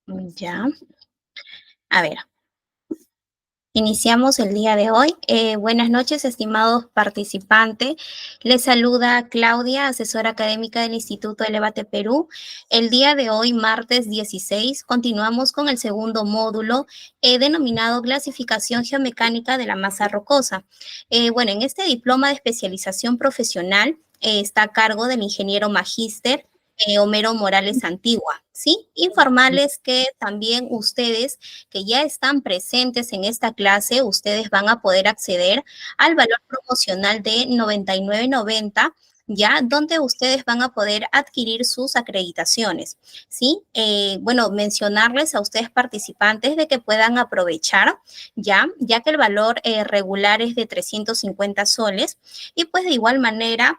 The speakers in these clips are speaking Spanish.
Ya, a ver, iniciamos el día de hoy. Buenas noches, estimados participantes. Les saluda Claudia, asesora académica del Instituto Elevate Perú. El día de hoy, martes 16, continuamos con el segundo módulo denominado Clasificación Geomecánica de la Masa Rocosa. Bueno, en este diploma de especialización profesional está a cargo del ingeniero magíster Homero Morales Antigua, ¿sí? Informarles que también ustedes que ya están presentes en esta clase, ustedes van a poder acceder al valor promocional de 99.90, ya donde ustedes van a poder adquirir sus acreditaciones, ¿sí? Bueno, mencionarles a ustedes participantes de que puedan aprovechar, ya que el valor regular es de 350 soles y pues de igual manera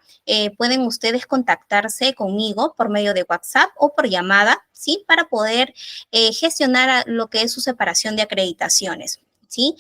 pueden ustedes contactarse conmigo por medio de WhatsApp o por llamada, ¿sí? Para poder gestionar lo que es su separación de acreditaciones. ¿Sí?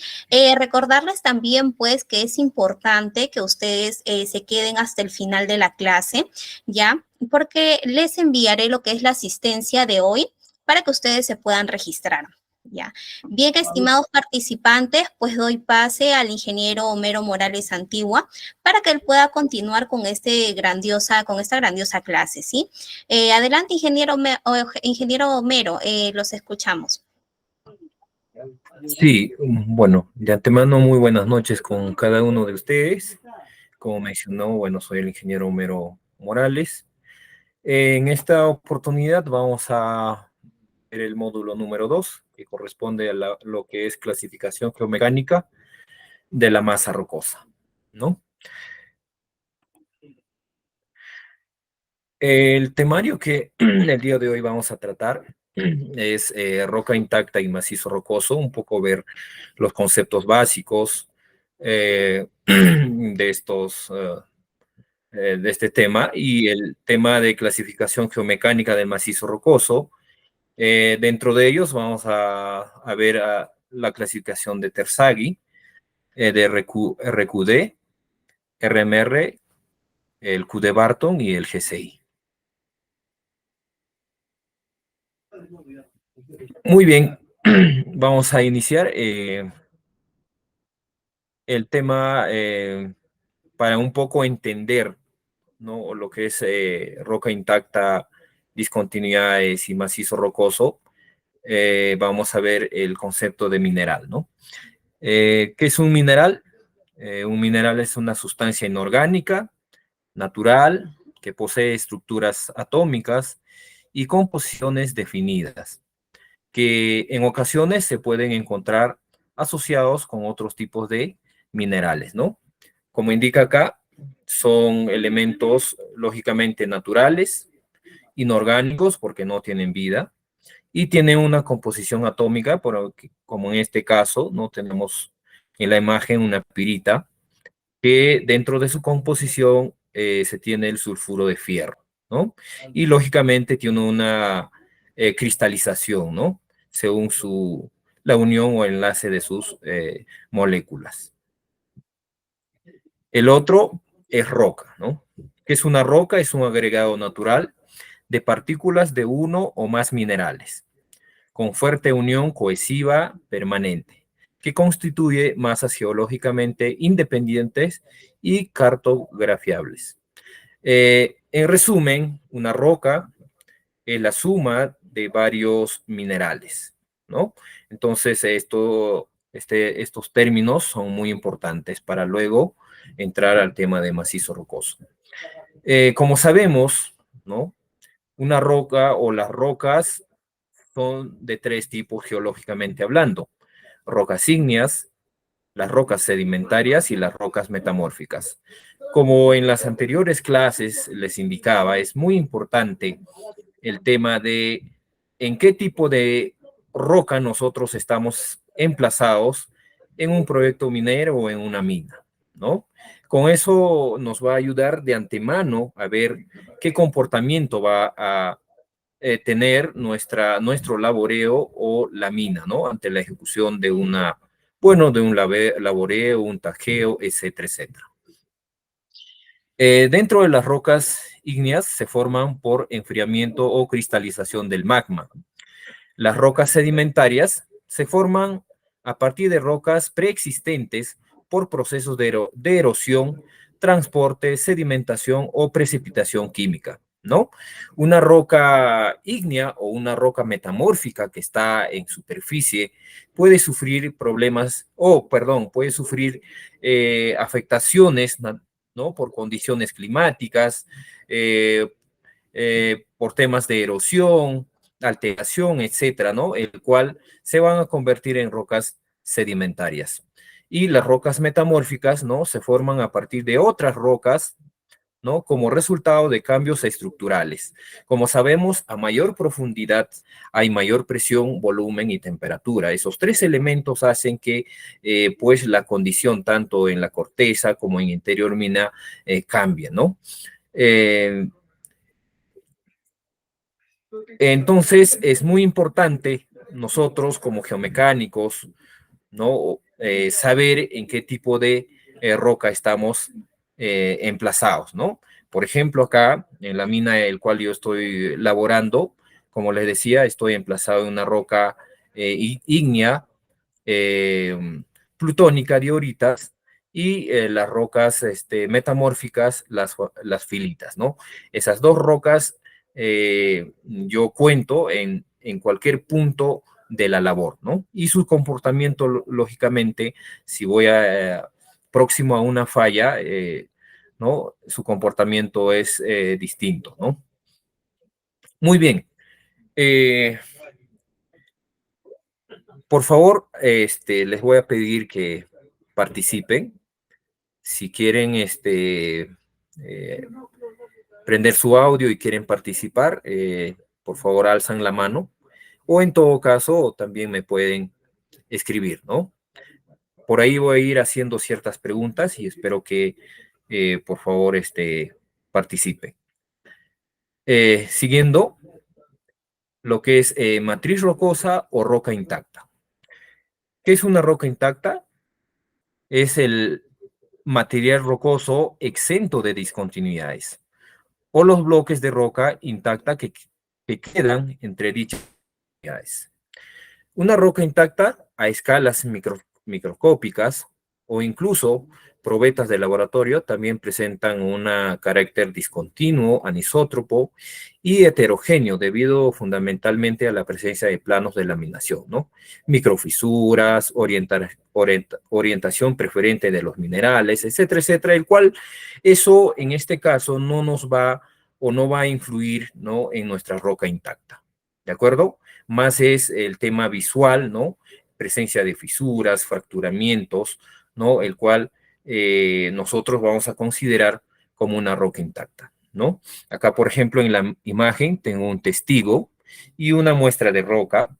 Recordarles también, pues, que es importante que ustedes se queden hasta el final de la clase, ¿ya? Porque les enviaré lo que es la asistencia de hoy para que ustedes se puedan registrar, ¿ya? Bien, estimados participantes, pues doy pase al ingeniero Homero Morales Antigua para que él pueda continuar con, con esta grandiosa clase, ¿sí? Adelante, ingeniero Homero, los escuchamos. Sí, bueno, de antemano muy buenas noches con cada uno de ustedes. Como mencionó, bueno, soy el ingeniero Homero Morales. En esta oportunidad vamos a ver el módulo número 2, que corresponde a lo que es clasificación geomecánica de la masa rocosa, ¿no? El temario que el día de hoy vamos a tratar es roca intacta y macizo rocoso, un poco ver los conceptos básicos de de este tema y el tema de clasificación geomecánica del macizo rocoso. Dentro de ellos vamos a ver la clasificación de Terzaghi, de RQD, RMR, el QD Barton y el GCI. Muy bien, vamos a iniciar el tema para un poco entender, ¿no?, lo que es roca intacta, discontinuidades y macizo rocoso. Vamos a ver el concepto de mineral, ¿no? ¿Qué es un mineral? Un mineral es una sustancia inorgánica, natural, que posee estructuras atómicas y composiciones definidas, que en ocasiones se pueden encontrar asociados con otros tipos de minerales, ¿no? Como indica acá, son elementos lógicamente naturales, inorgánicos porque no tienen vida, y tienen una composición atómica, como en este caso, ¿no? Tenemos en la imagen una pirita, que dentro de su composición se tiene el sulfuro de fierro, ¿no? Y lógicamente tiene una cristalización, ¿no? Según la unión o enlace de sus moléculas. El otro es roca, ¿no? ¿Qué es una roca? Es un agregado natural de partículas de uno o más minerales, con fuerte unión cohesiva permanente, que constituye masas geológicamente independientes y cartografiables. En resumen, una roca es la suma de varios minerales, ¿no? Entonces, estos términos son muy importantes para luego entrar al tema de macizo rocoso. Como sabemos, ¿no?, una roca o las rocas son de tres tipos geológicamente hablando: rocas ígneas, las rocas sedimentarias y las rocas metamórficas. Como en las anteriores clases les indicaba, es muy importante el tema de en qué tipo de roca nosotros estamos emplazados en un proyecto minero o en una mina, ¿no? Con eso nos va a ayudar de antemano a ver qué comportamiento va a tener nuestro laboreo o la mina, ¿no?, ante la ejecución de de un laboreo, un tajeo, etcétera, etcétera. Dentro de las rocas ígneas se forman por enfriamiento o cristalización del magma. Las rocas sedimentarias se forman a partir de rocas preexistentes por procesos de erosión, transporte, sedimentación o precipitación química, ¿no? Una roca ígnea o una roca metamórfica que está en superficie puede sufrir problemas, puede sufrir afectaciones, ¿no? Por condiciones climáticas, por temas de erosión, alteración, etcétera, ¿no? El cual se van a convertir en rocas sedimentarias. Y las rocas metamórficas, ¿no? Se forman a partir de otras rocas, ¿no? Como resultado de cambios estructurales. Como sabemos, a mayor profundidad hay mayor presión, volumen y temperatura. Esos tres elementos hacen que, pues, la condición tanto en la corteza como en interior mina cambie, ¿no? Entonces, es muy importante nosotros como geomecánicos, ¿no? Saber en qué tipo de roca estamos emplazados, ¿no? Por ejemplo, acá en la mina en la cual yo estoy laborando, como les decía, estoy emplazado en una roca ígnea plutónica dioritas y las rocas metamórficas, las filitas, ¿no? Esas dos rocas yo cuento en cualquier punto de la labor, ¿no? Y su comportamiento, lógicamente, si voy próximo a una falla, ¿no? Su comportamiento es distinto, ¿no? Muy bien. Por favor, les voy a pedir que participen. Si quieren prender su audio y quieren participar, por favor alzan la mano. O en todo caso, también me pueden escribir, ¿no? Por ahí voy a ir haciendo ciertas preguntas y espero que, por favor, participen. Siguiendo lo que es matriz rocosa o roca intacta. ¿Qué es una roca intacta? Es el material rocoso exento de discontinuidades o los bloques de roca intacta que quedan entre dichas discontinuidades. Una roca intacta a escalas microscópicas o incluso probetas de laboratorio también presentan un carácter discontinuo, anisótropo y heterogéneo debido fundamentalmente a la presencia de planos de laminación, ¿no? Microfisuras, orientación preferente de los minerales, etcétera, etcétera, el cual eso en este caso no nos va o no va a influir, ¿no? En nuestra roca intacta, ¿de acuerdo? Más es el tema visual, ¿no? Presencia de fisuras, fracturamientos, ¿no? El cual nosotros vamos a considerar como una roca intacta, ¿no? Acá, por ejemplo, en la imagen tengo un testigo y una muestra de roca,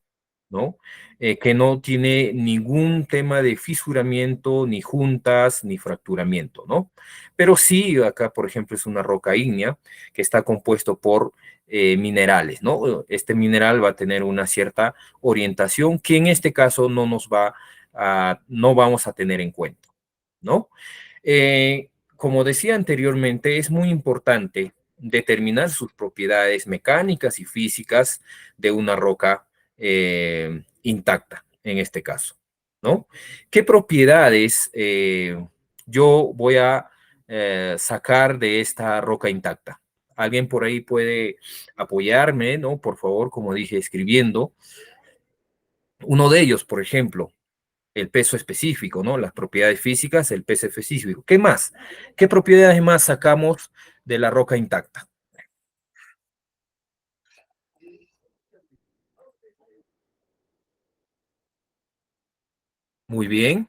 ¿no? Que no tiene ningún tema de fisuramiento, ni juntas, ni fracturamiento, ¿no? Pero sí, acá, por ejemplo, es una roca ígnea que está compuesto por minerales, ¿no? Este mineral va a tener una cierta orientación que en este caso no vamos a tener en cuenta, ¿no? Como decía anteriormente, es muy importante determinar sus propiedades mecánicas y físicas de una roca intacta, en este caso, ¿no? ¿Qué propiedades yo voy a sacar de esta roca intacta? ¿Alguien por ahí puede apoyarme, ¿no? Por favor, como dije, escribiendo. Uno de ellos, por ejemplo, el peso específico, ¿no? Las propiedades físicas, el peso específico. ¿Qué más? ¿Qué propiedades más sacamos de la roca intacta? Muy bien,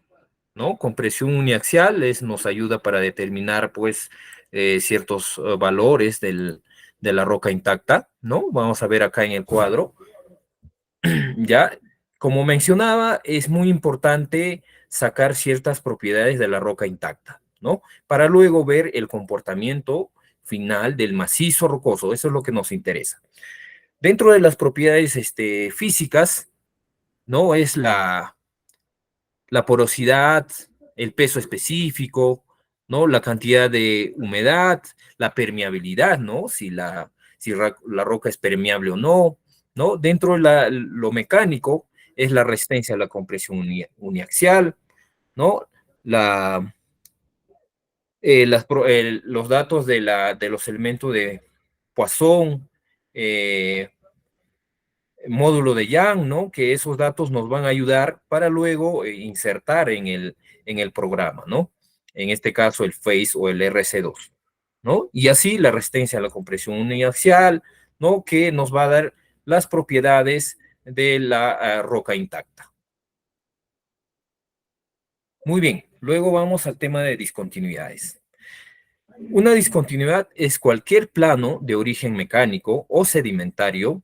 ¿no? Compresión uniaxial nos ayuda para determinar, pues, ciertos valores de la roca intacta, ¿no? Vamos a ver acá en el cuadro. Ya, como mencionaba, es muy importante sacar ciertas propiedades de la roca intacta, ¿no? Para luego ver el comportamiento final del macizo rocoso. Eso es lo que nos interesa. Dentro de las propiedades físicas, ¿no? Es la porosidad, el peso específico, ¿no? La cantidad de humedad, la permeabilidad, ¿no? Si la roca es permeable o no, ¿no? Dentro de lo mecánico es la resistencia a la compresión uniaxial, ¿no? Los datos de los elementos de Poisson, módulo de Young, ¿no? Que esos datos nos van a ayudar para luego insertar en el programa, ¿no? En este caso el phase o el RC2, ¿no? Y así la resistencia a la compresión uniaxial, ¿no? Que nos va a dar las propiedades de la roca intacta. Muy bien, luego vamos al tema de discontinuidades. Una discontinuidad es cualquier plano de origen mecánico o sedimentario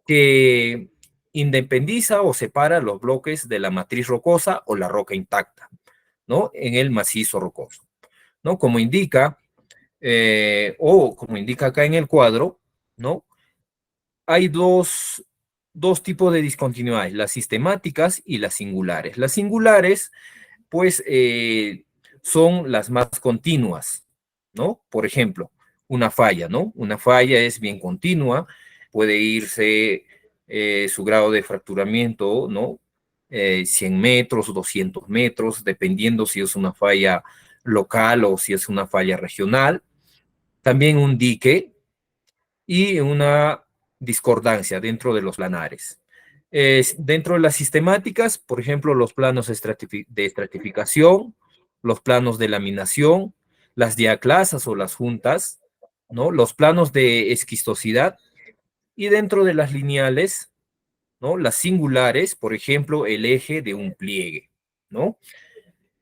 que independiza o separa los bloques de la matriz rocosa o la roca intacta, ¿no? En el macizo rocoso, ¿no? Como indica, o como indica acá en el cuadro, ¿no? Hay dos tipos de discontinuidades, las sistemáticas y las singulares. Las singulares, pues, son las más continuas, ¿no? Por ejemplo, una falla, ¿no? Una falla es bien continua, puede irse su grado de fracturamiento, ¿no? 100 metros, 200 metros, dependiendo si es una falla local o si es una falla regional. También un dique y una discordancia dentro de los planares. Dentro de las sistemáticas, por ejemplo, los planos de estratificación, los planos de laminación, las diaclasas o las juntas, ¿no? Los planos de esquistosidad y dentro de las lineales, ¿no? Las singulares, por ejemplo, el eje de un pliegue, ¿no?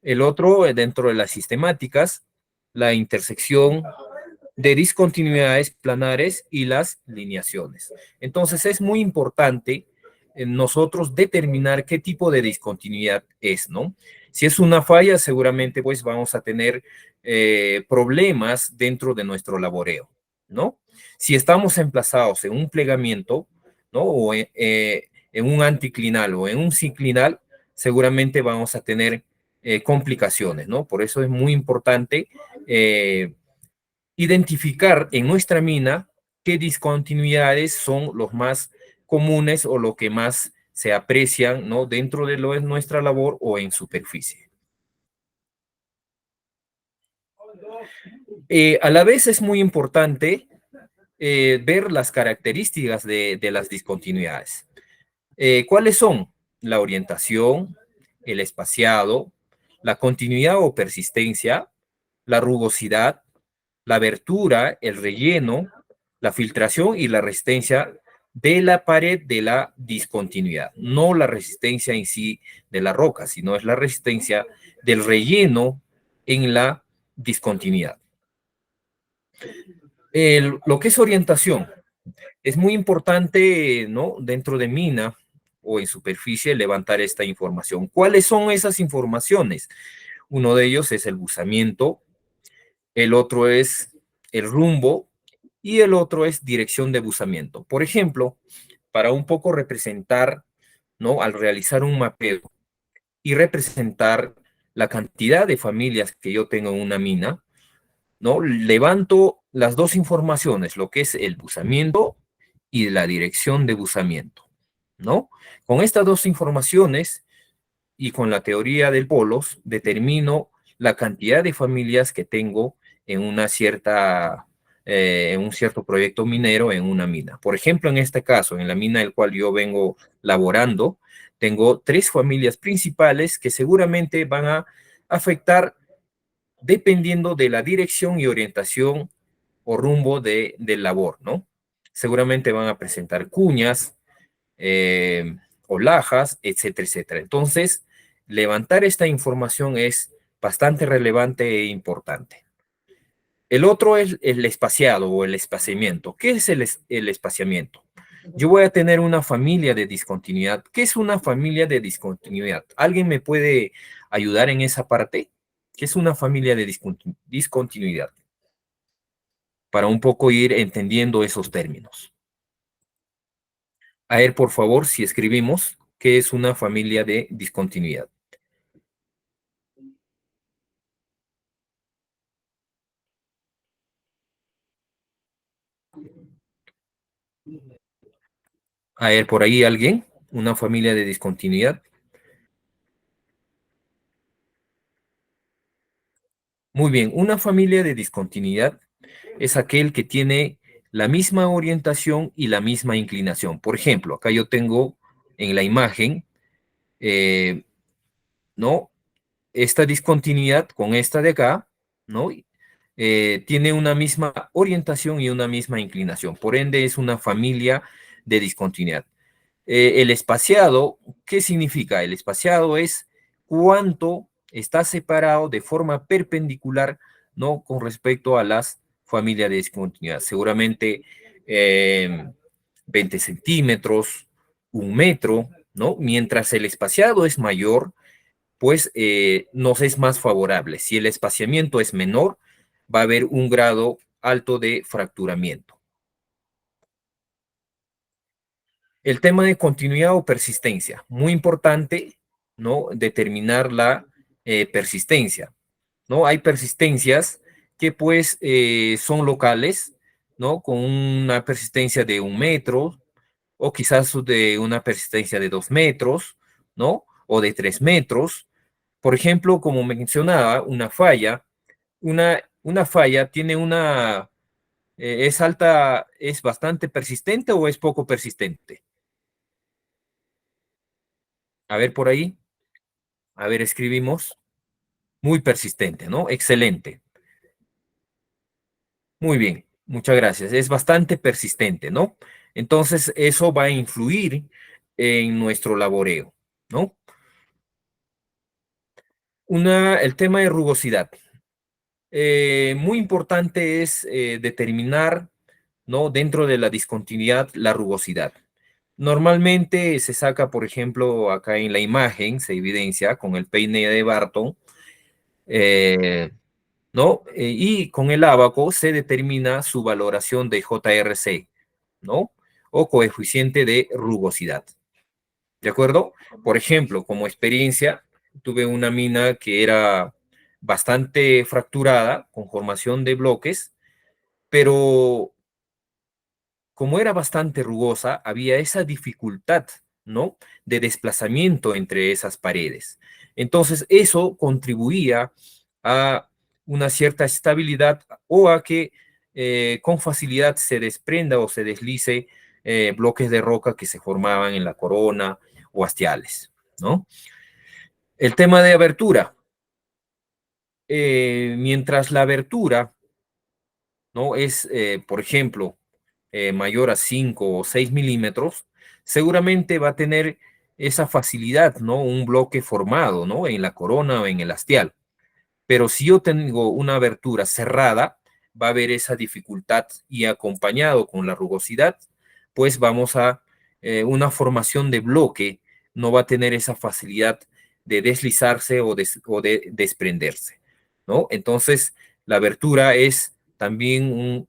El otro, dentro de las sistemáticas, la intersección de discontinuidades planares y las lineaciones. Entonces es muy importante nosotros determinar qué tipo de discontinuidad es, ¿no? Si es una falla, seguramente pues vamos a tener problemas dentro de nuestro laboreo, ¿no? Si estamos emplazados en un plegamiento, ¿no? O en un anticlinal o en un sinclinal, seguramente vamos a tener complicaciones, ¿no? Por eso es muy importante identificar en nuestra mina qué discontinuidades son los más comunes o lo que más se aprecian, ¿no? Dentro de lo de nuestra labor o en superficie. A la vez es muy importante ver las características de las discontinuidades. ¿Cuáles son? La orientación, el espaciado, la continuidad o persistencia, la rugosidad, la abertura, el relleno, la filtración y la resistencia de la pared de la discontinuidad. No la resistencia en sí de la roca, sino es la resistencia del relleno en la discontinuidad. Lo que es orientación es muy importante, ¿no? Dentro de mina o en superficie levantar esta información. ¿Cuáles son esas informaciones? Uno de ellos es el buzamiento, el otro es el rumbo y el otro es dirección de buzamiento. Por ejemplo, para un poco representar, ¿no? Al realizar un mapeo y representar la cantidad de familias que yo tengo en una mina, ¿no? Levanto las dos informaciones, lo que es el buzamiento y la dirección de buzamiento, ¿no? Con estas dos informaciones y con la teoría del polos, determino la cantidad de familias que tengo en una cierta, en un cierto proyecto minero en una mina. Por ejemplo, en este caso, en la mina del cual yo vengo laborando, tengo 3 familias principales que seguramente van a afectar dependiendo de la dirección y orientación o rumbo del labor, ¿no? Seguramente van a presentar cuñas, o lajas, etcétera, etcétera. Entonces, levantar esta información es bastante relevante e importante. El otro es el espaciado o el espaciamiento. ¿Qué es el espaciamiento? Yo voy a tener una familia de discontinuidad. ¿Qué es una familia de discontinuidad? ¿Alguien me puede ayudar en esa parte? ¿Qué es una familia de discontinuidad? Para un poco ir entendiendo esos términos. A ver, por favor, si escribimos, ¿qué es una familia de discontinuidad? A ver, por ahí alguien, una familia de discontinuidad. Muy bien, una familia de discontinuidad es aquel que tiene la misma orientación y la misma inclinación. Por ejemplo, acá yo tengo en la imagen, eh, ¿no? Esta discontinuidad con esta de acá, ¿no? Tiene una misma orientación y una misma inclinación. Por ende, es una familia de discontinuidad. El espaciado, ¿qué significa? El espaciado es cuánto está separado de forma perpendicular, ¿no? Con respecto a las familias de discontinuidad. Seguramente 20 centímetros, 1 metro, ¿no? Mientras el espaciado es mayor, pues nos es más favorable. Si el espaciamiento es menor, va a haber un grado alto de fracturamiento. El tema de continuidad o persistencia, muy importante, ¿no? Determinar la persistencia, ¿no? Hay persistencias que pues son locales, ¿no? Con una persistencia de 1 metro o quizás de una persistencia de 2 metros, ¿no? O de 3 metros. Por ejemplo, como mencionaba, una falla tiene es alta, es bastante persistente o es poco persistente. A ver por ahí, a ver, escribimos. Muy persistente, ¿no? Excelente. Muy bien, muchas gracias. Es bastante persistente, ¿no? Entonces, eso va a influir en nuestro laboreo, ¿no? El tema de rugosidad. Muy importante es determinar, ¿no? Dentro de la discontinuidad, la rugosidad. Normalmente se saca, por ejemplo, acá en la imagen, se evidencia con el peine de Barton, eh, ¿no? Y con el ábaco se determina su valoración de JRC, ¿no? O coeficiente de rugosidad, ¿de acuerdo? Por ejemplo, como experiencia, tuve una mina que era bastante fracturada, con formación de bloques, pero como era bastante rugosa, había esa dificultad, ¿no? De desplazamiento entre esas paredes. Entonces, eso contribuía a una cierta estabilidad o a que con facilidad se desprenda o se deslice bloques de roca que se formaban en la corona o hastiales, ¿no? El tema de abertura. Mientras la abertura, ¿no? Es, por ejemplo, mayor a 5 o 6 milímetros, seguramente va a tener esa facilidad, ¿no? Un bloque formado, ¿no? En la corona o en el hastial. Pero si yo tengo una abertura cerrada, va a haber esa dificultad y acompañado con la rugosidad, pues vamos a una formación de bloque, no va a tener esa facilidad de deslizarse o de desprenderse, ¿no? Entonces, la abertura es también un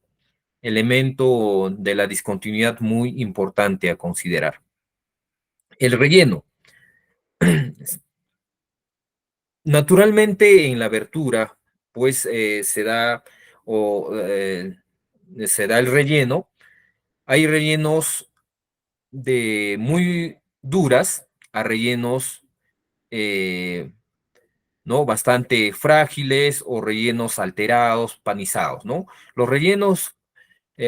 elemento de la discontinuidad muy importante a considerar. El relleno. Naturalmente en la abertura, pues o, eh, se da el relleno. Hay rellenos de muy duras a rellenos eh, ¿no? Bastante frágiles o rellenos alterados, panizados, ¿no? Los rellenos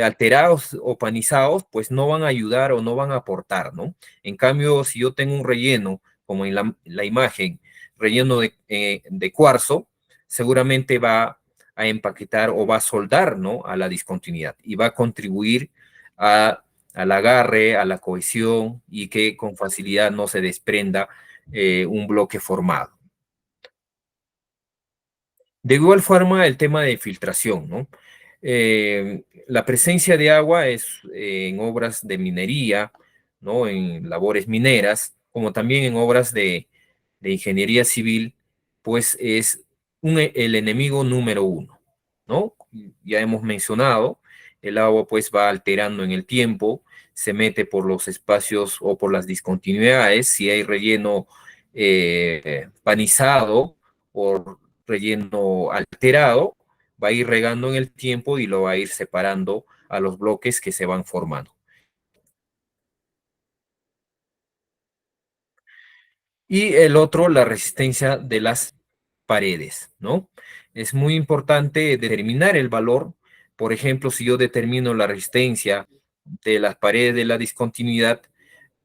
alterados o panizados, pues no van a ayudar o no van a aportar, ¿no? En cambio, si yo tengo un relleno, como en la imagen, relleno de cuarzo, seguramente va a empaquetar o va a soldar, ¿no? A la discontinuidad y va a contribuir al agarre, a la cohesión y que con facilidad no se desprenda un bloque formado. De igual forma, el tema de filtración, ¿no? La presencia de agua es en obras de minería, ¿no? En labores mineras, como también en obras de ingeniería civil, pues es el enemigo número uno, ¿no? Ya hemos mencionado, el agua pues va alterando en el tiempo, se mete por los espacios o por las discontinuidades, si hay relleno panizado o relleno alterado, va a ir regando en el tiempo y lo va a ir separando a los bloques que se van formando. Y el otro, la resistencia de las paredes, ¿no? Es muy importante determinar el valor. Por ejemplo, si yo determino la resistencia de las paredes de la discontinuidad,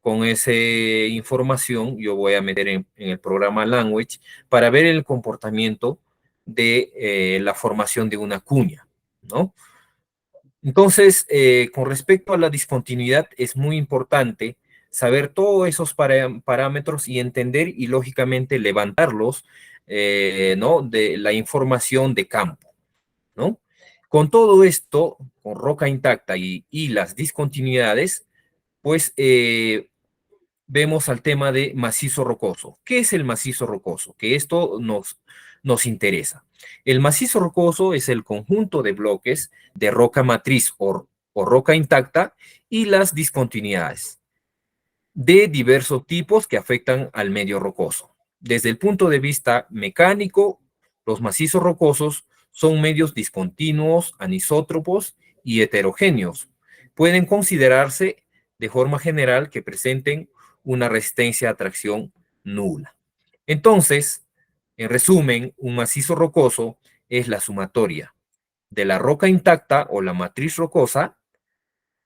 con esa información yo voy a meter en el programa Language para ver el comportamiento de la formación de una cuña, ¿no? Entonces, con respecto a la discontinuidad, es muy importante saber todos esos parámetros y entender y lógicamente levantarlos, ¿no? De la información de campo, ¿no? Con todo esto, con roca intacta y las discontinuidades, pues vemos al tema de macizo rocoso. ¿Qué es el macizo rocoso? Que esto nos interesa. El macizo rocoso es el conjunto de bloques de roca matriz o roca intacta y las discontinuidades de diversos tipos que afectan al medio rocoso. Desde el punto de vista mecánico, los macizos rocosos son medios discontinuos, anisótropos y heterogéneos. Pueden considerarse de forma general que presenten una resistencia a tracción nula. Entonces, en resumen, un macizo rocoso es la sumatoria de la roca intacta o la matriz rocosa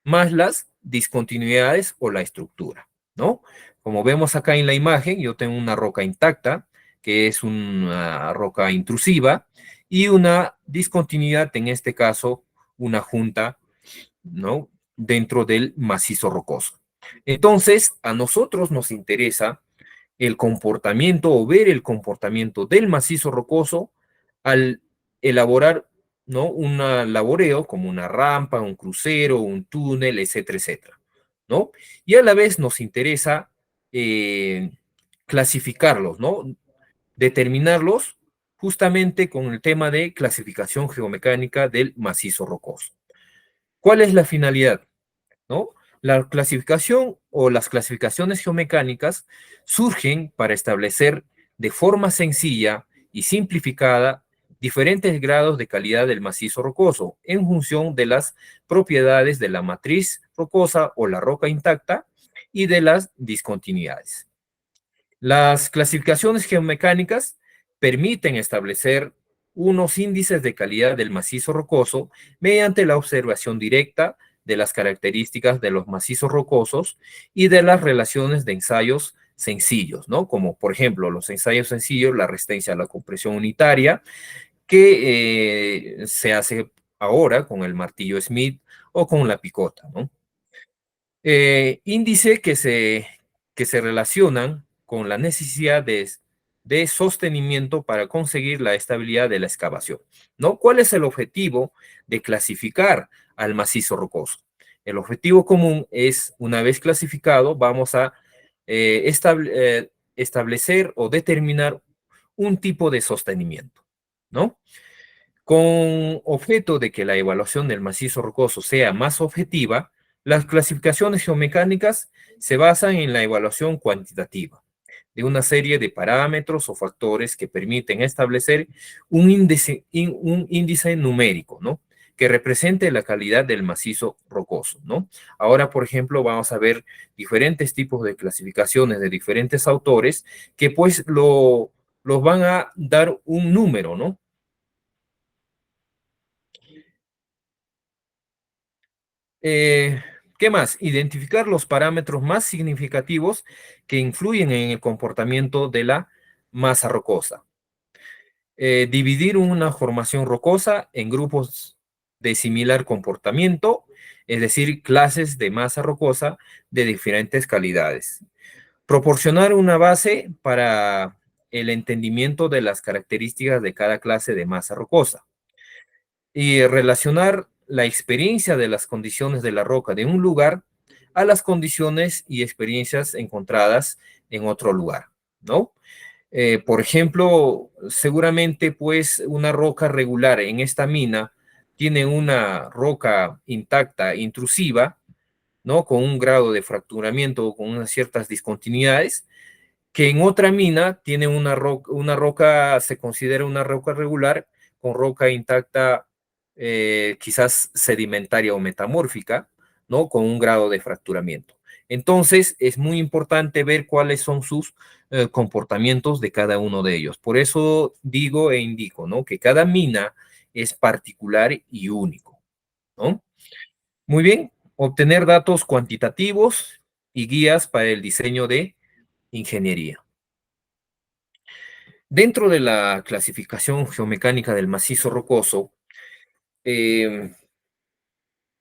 más las discontinuidades o la estructura, ¿no? Como vemos acá en la imagen, yo tengo una roca intacta, que es una roca intrusiva, y una discontinuidad, en este caso, una junta, ¿no? Dentro del macizo rocoso. Entonces, a nosotros nos interesa el comportamiento o ver el comportamiento del macizo rocoso al elaborar, ¿no? Un laboreo como una rampa, un crucero, un túnel, etcétera, etcétera, ¿no? Y a la vez nos interesa clasificarlos, ¿no? Determinarlos justamente con el tema de clasificación geomecánica del macizo rocoso. ¿Cuál es la finalidad? ¿No? La clasificación o las clasificaciones geomecánicas surgen para establecer de forma sencilla y simplificada diferentes grados de calidad del macizo rocoso en función de las propiedades de la matriz rocosa o la roca intacta y de las discontinuidades. Las clasificaciones geomecánicas permiten establecer unos índices de calidad del macizo rocoso mediante la observación directa de las características de los macizos rocosos y de las relaciones de ensayos sencillos, ¿no? Como por ejemplo los ensayos sencillos, la resistencia a la compresión unitaria, que se hace ahora con el martillo Smith o con la picota, ¿no? Índice que se relacionan con la necesidad de sostenimiento para conseguir la estabilidad de la excavación, ¿no? ¿Cuál es el objetivo de clasificar al macizo rocoso? El objetivo común es, una vez clasificado, vamos a establecer o determinar un tipo de sostenimiento, ¿no? Con objeto de que la evaluación del macizo rocoso sea más objetiva, las clasificaciones geomecánicas se basan en la evaluación cuantitativa de una serie de parámetros o factores que permiten establecer un índice numérico, ¿no? Que represente la calidad del macizo rocoso, ¿no? Ahora, por ejemplo, vamos a ver diferentes tipos de clasificaciones de diferentes autores que pues los van a dar un número, ¿no? ¿Qué más? Identificar los parámetros más significativos que influyen en el comportamiento de la masa rocosa. Dividir una formación rocosa en grupos de similar comportamiento, es decir, clases de masa rocosa de diferentes calidades. Proporcionar una base para el entendimiento de las características de cada clase de masa rocosa y relacionar la experiencia de las condiciones de la roca de un lugar a las condiciones y experiencias encontradas en otro lugar, ¿no? Por ejemplo, seguramente pues una roca regular en esta mina tiene una roca intacta, intrusiva, ¿no? Con un grado de fracturamiento o con unas ciertas discontinuidades, que en otra mina tiene una roca, se considera una roca regular con roca intacta, quizás sedimentaria o metamórfica, ¿no? Con un grado de fracturamiento. Entonces, es muy importante ver cuáles son sus comportamientos de cada uno de ellos. Por eso digo e indico, ¿no? Que cada mina es particular y único, ¿no? Muy bien, obtener datos cuantitativos y guías para el diseño de ingeniería. Dentro de la clasificación geomecánica del macizo rocoso, eh,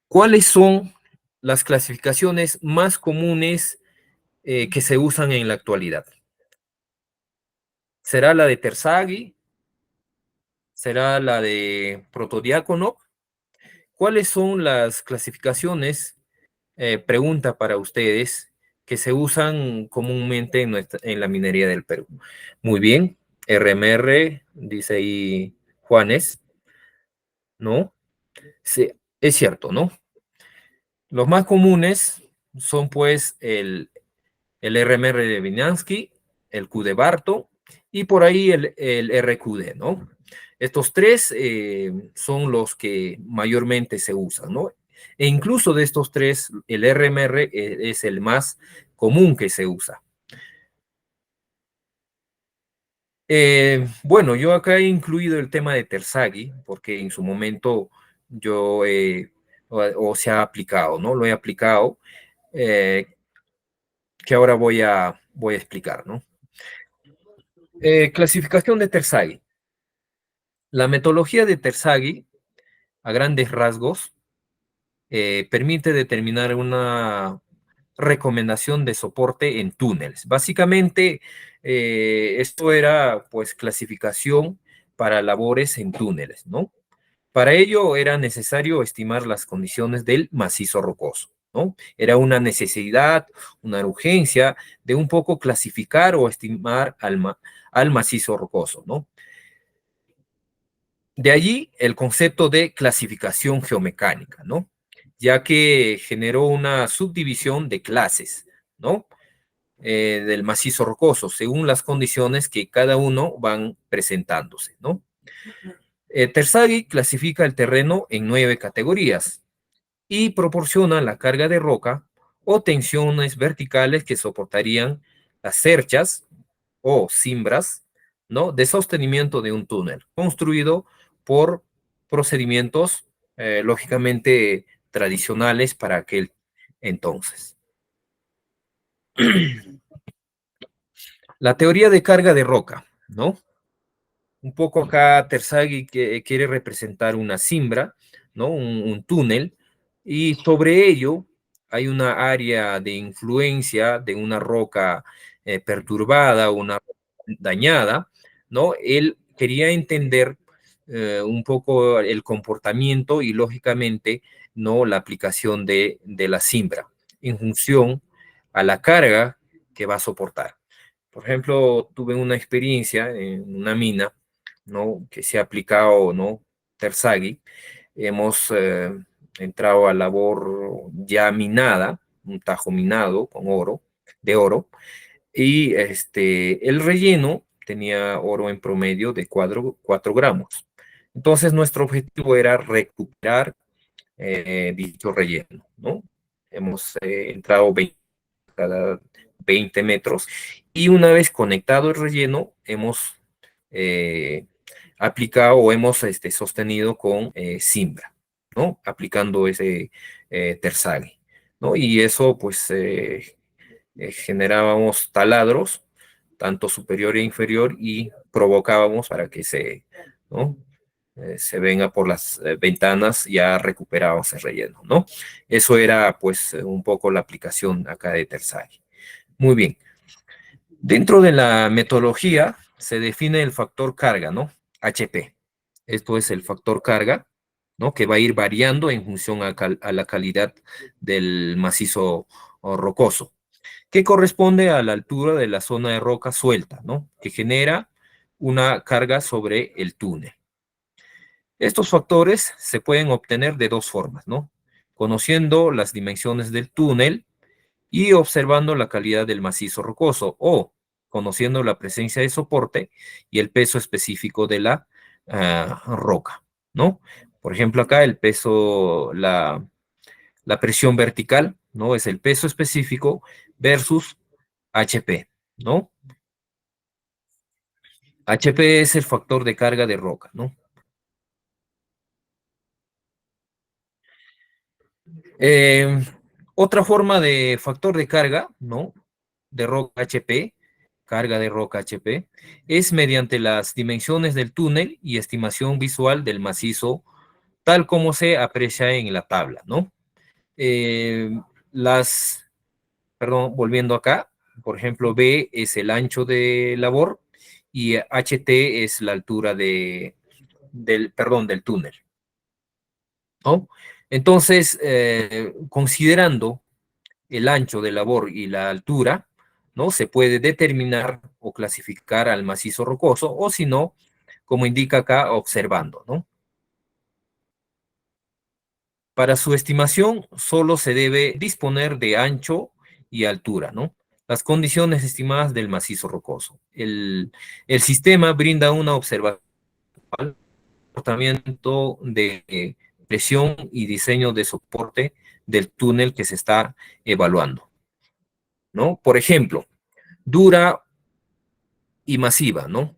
¿cuáles son las clasificaciones más comunes que se usan en la actualidad? ¿Será la de Terzaghi? ¿Será la de protodiácono? ¿Cuáles son las clasificaciones, pregunta para ustedes, que se usan comúnmente en la minería del Perú? Muy bien, RMR, dice ahí Juanes, ¿no? Sí, es cierto, ¿no? Los más comunes son pues el RMR de Vinansky, el Q de Barto y por ahí el RQD, ¿no? Estos tres son los que mayormente se usan, ¿no? E incluso de estos tres, el RMR es el más común que se usa. Bueno, yo acá he incluido el tema de Terzaghi, porque en su momento yo o se ha aplicado, ¿no? Lo he aplicado, que ahora voy a explicar, ¿no? Clasificación de Terzaghi. La metodología de Terzaghi, a grandes rasgos, permite determinar una recomendación de soporte en túneles. Básicamente, esto era pues clasificación para labores en túneles, ¿no? Para ello era necesario estimar las condiciones del macizo rocoso, ¿no? Era una necesidad, una urgencia de un poco clasificar o estimar al macizo rocoso, ¿no? De allí el concepto de clasificación geomecánica, ¿no? Ya que generó una subdivisión de clases, ¿no? Del macizo rocoso, según las condiciones que cada uno van presentándose, ¿no? Terzaghi clasifica el terreno en 9 categorías y proporciona la carga de roca o tensiones verticales que soportarían las cerchas o cimbras, ¿no? De sostenimiento de un túnel, construido por procedimientos lógicamente tradicionales para aquel entonces. La teoría de carga de roca, ¿no? Un poco acá Terzaghi que quiere representar una cimbra, ¿no? Un túnel, y sobre ello hay una área de influencia de una roca perturbada, una roca dañada, ¿no? Él quería entender un poco el comportamiento y lógicamente, ¿no? La aplicación de la cimbra en función a la carga que va a soportar. Por ejemplo, tuve una experiencia en una mina, ¿no? Que se ha aplicado, ¿no? Terzaghi. Hemos entrado a labor ya minada, un tajo minado con oro, de oro, y el relleno tenía oro en promedio de 4 gramos. Entonces, nuestro objetivo era recuperar dicho relleno, ¿no? Hemos entrado 20, cada 20 metros y una vez conectado el relleno, hemos eh, aplicado o hemos sostenido con cimbra, ¿no? Aplicando ese Terzaghi, ¿no? Y eso, pues, generábamos taladros, tanto superior e inferior, y provocábamos para que ¿no? Se venga por las ventanas ya recuperado ese relleno, ¿no? Eso era, pues, un poco la aplicación acá de Terzaghi. Muy bien. Dentro de la metodología se define el factor carga, ¿no? HP. Esto es el factor carga, ¿no? Que va a ir variando en función a la calidad del macizo rocoso, que corresponde a la altura de la zona de roca suelta, ¿no? Que genera una carga sobre el túnel. Estos factores se pueden obtener de dos formas, ¿no? Conociendo las dimensiones del túnel y observando la calidad del macizo rocoso, o conociendo la presencia de soporte y el peso específico de la roca, ¿no? Por ejemplo, acá el peso, La presión vertical, ¿no? Es el peso específico versus HP, ¿no? HP es el factor de carga de roca, ¿no? Eh, Otra forma de factor de carga, ¿no? De roca HP, carga de roca HP, es mediante las dimensiones del túnel y estimación visual del macizo, tal como se aprecia en la tabla, ¿no? Eh, las, perdón, volviendo acá, por ejemplo, B es el ancho de labor y HT es la altura del túnel, ¿no? Entonces, considerando el ancho de labor y la altura, ¿no? Se puede determinar o clasificar al macizo rocoso, o si no, como indica acá, observando, ¿no? Para su estimación, solo se debe disponer de ancho y altura, ¿no? Las condiciones estimadas del macizo rocoso. El sistema brinda una observación del comportamiento de presión y diseño de soporte del túnel que se está evaluando, ¿no? Por ejemplo, dura y masiva, ¿no?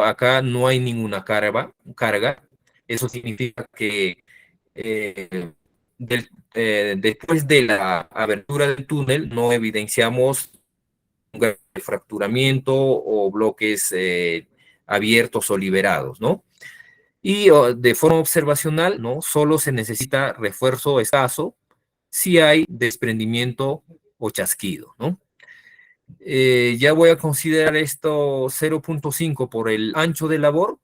Acá no hay ninguna carga. Eso significa que eh, después de la abertura del túnel no evidenciamos un fracturamiento o bloques abiertos o liberados, ¿no? Y de forma observacional, ¿no? Solo se necesita refuerzo escaso si hay desprendimiento o chasquido, ¿no? Ya voy a considerar esto 0.5 por el ancho de labor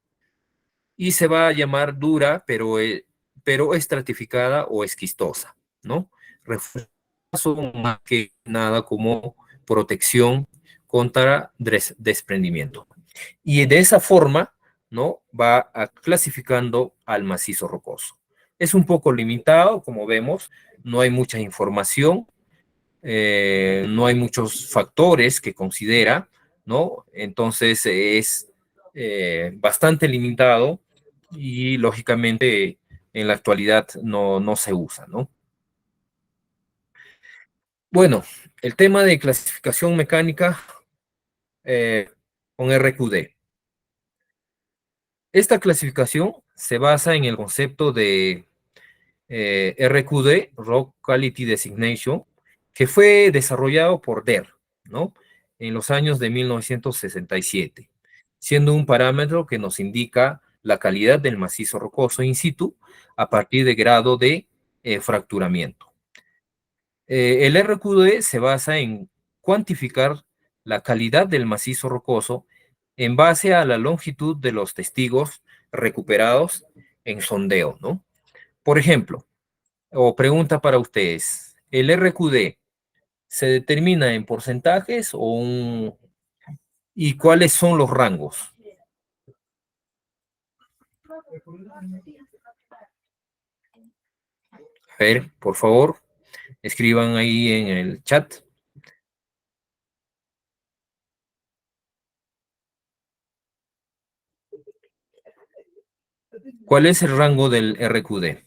y se va a llamar dura, pero estratificada o esquistosa, ¿no? Refuerzo más que nada como protección contra desprendimiento. Y de esa forma, ¿no? Va clasificando al macizo rocoso. Es un poco limitado, como vemos, no hay mucha información, no hay muchos factores que considera, ¿no? Entonces es bastante limitado y lógicamente en la actualidad no se usa, ¿no? Bueno, el tema de clasificación mecánica con RQD. Esta clasificación se basa en el concepto de RQD, Rock Quality Designation, que fue desarrollado por DER, ¿no? En los años de 1967, siendo un parámetro que nos indica la calidad del macizo rocoso in situ a partir de grado de fracturamiento. El RQD se basa en cuantificar la calidad del macizo rocoso en base a la longitud de los testigos recuperados en sondeo, ¿no? Por ejemplo, o pregunta para ustedes, ¿el RQD se determina en porcentajes y cuáles son los rangos? A ver, por favor, escriban ahí en el chat. ¿Cuál es el rango del RQD?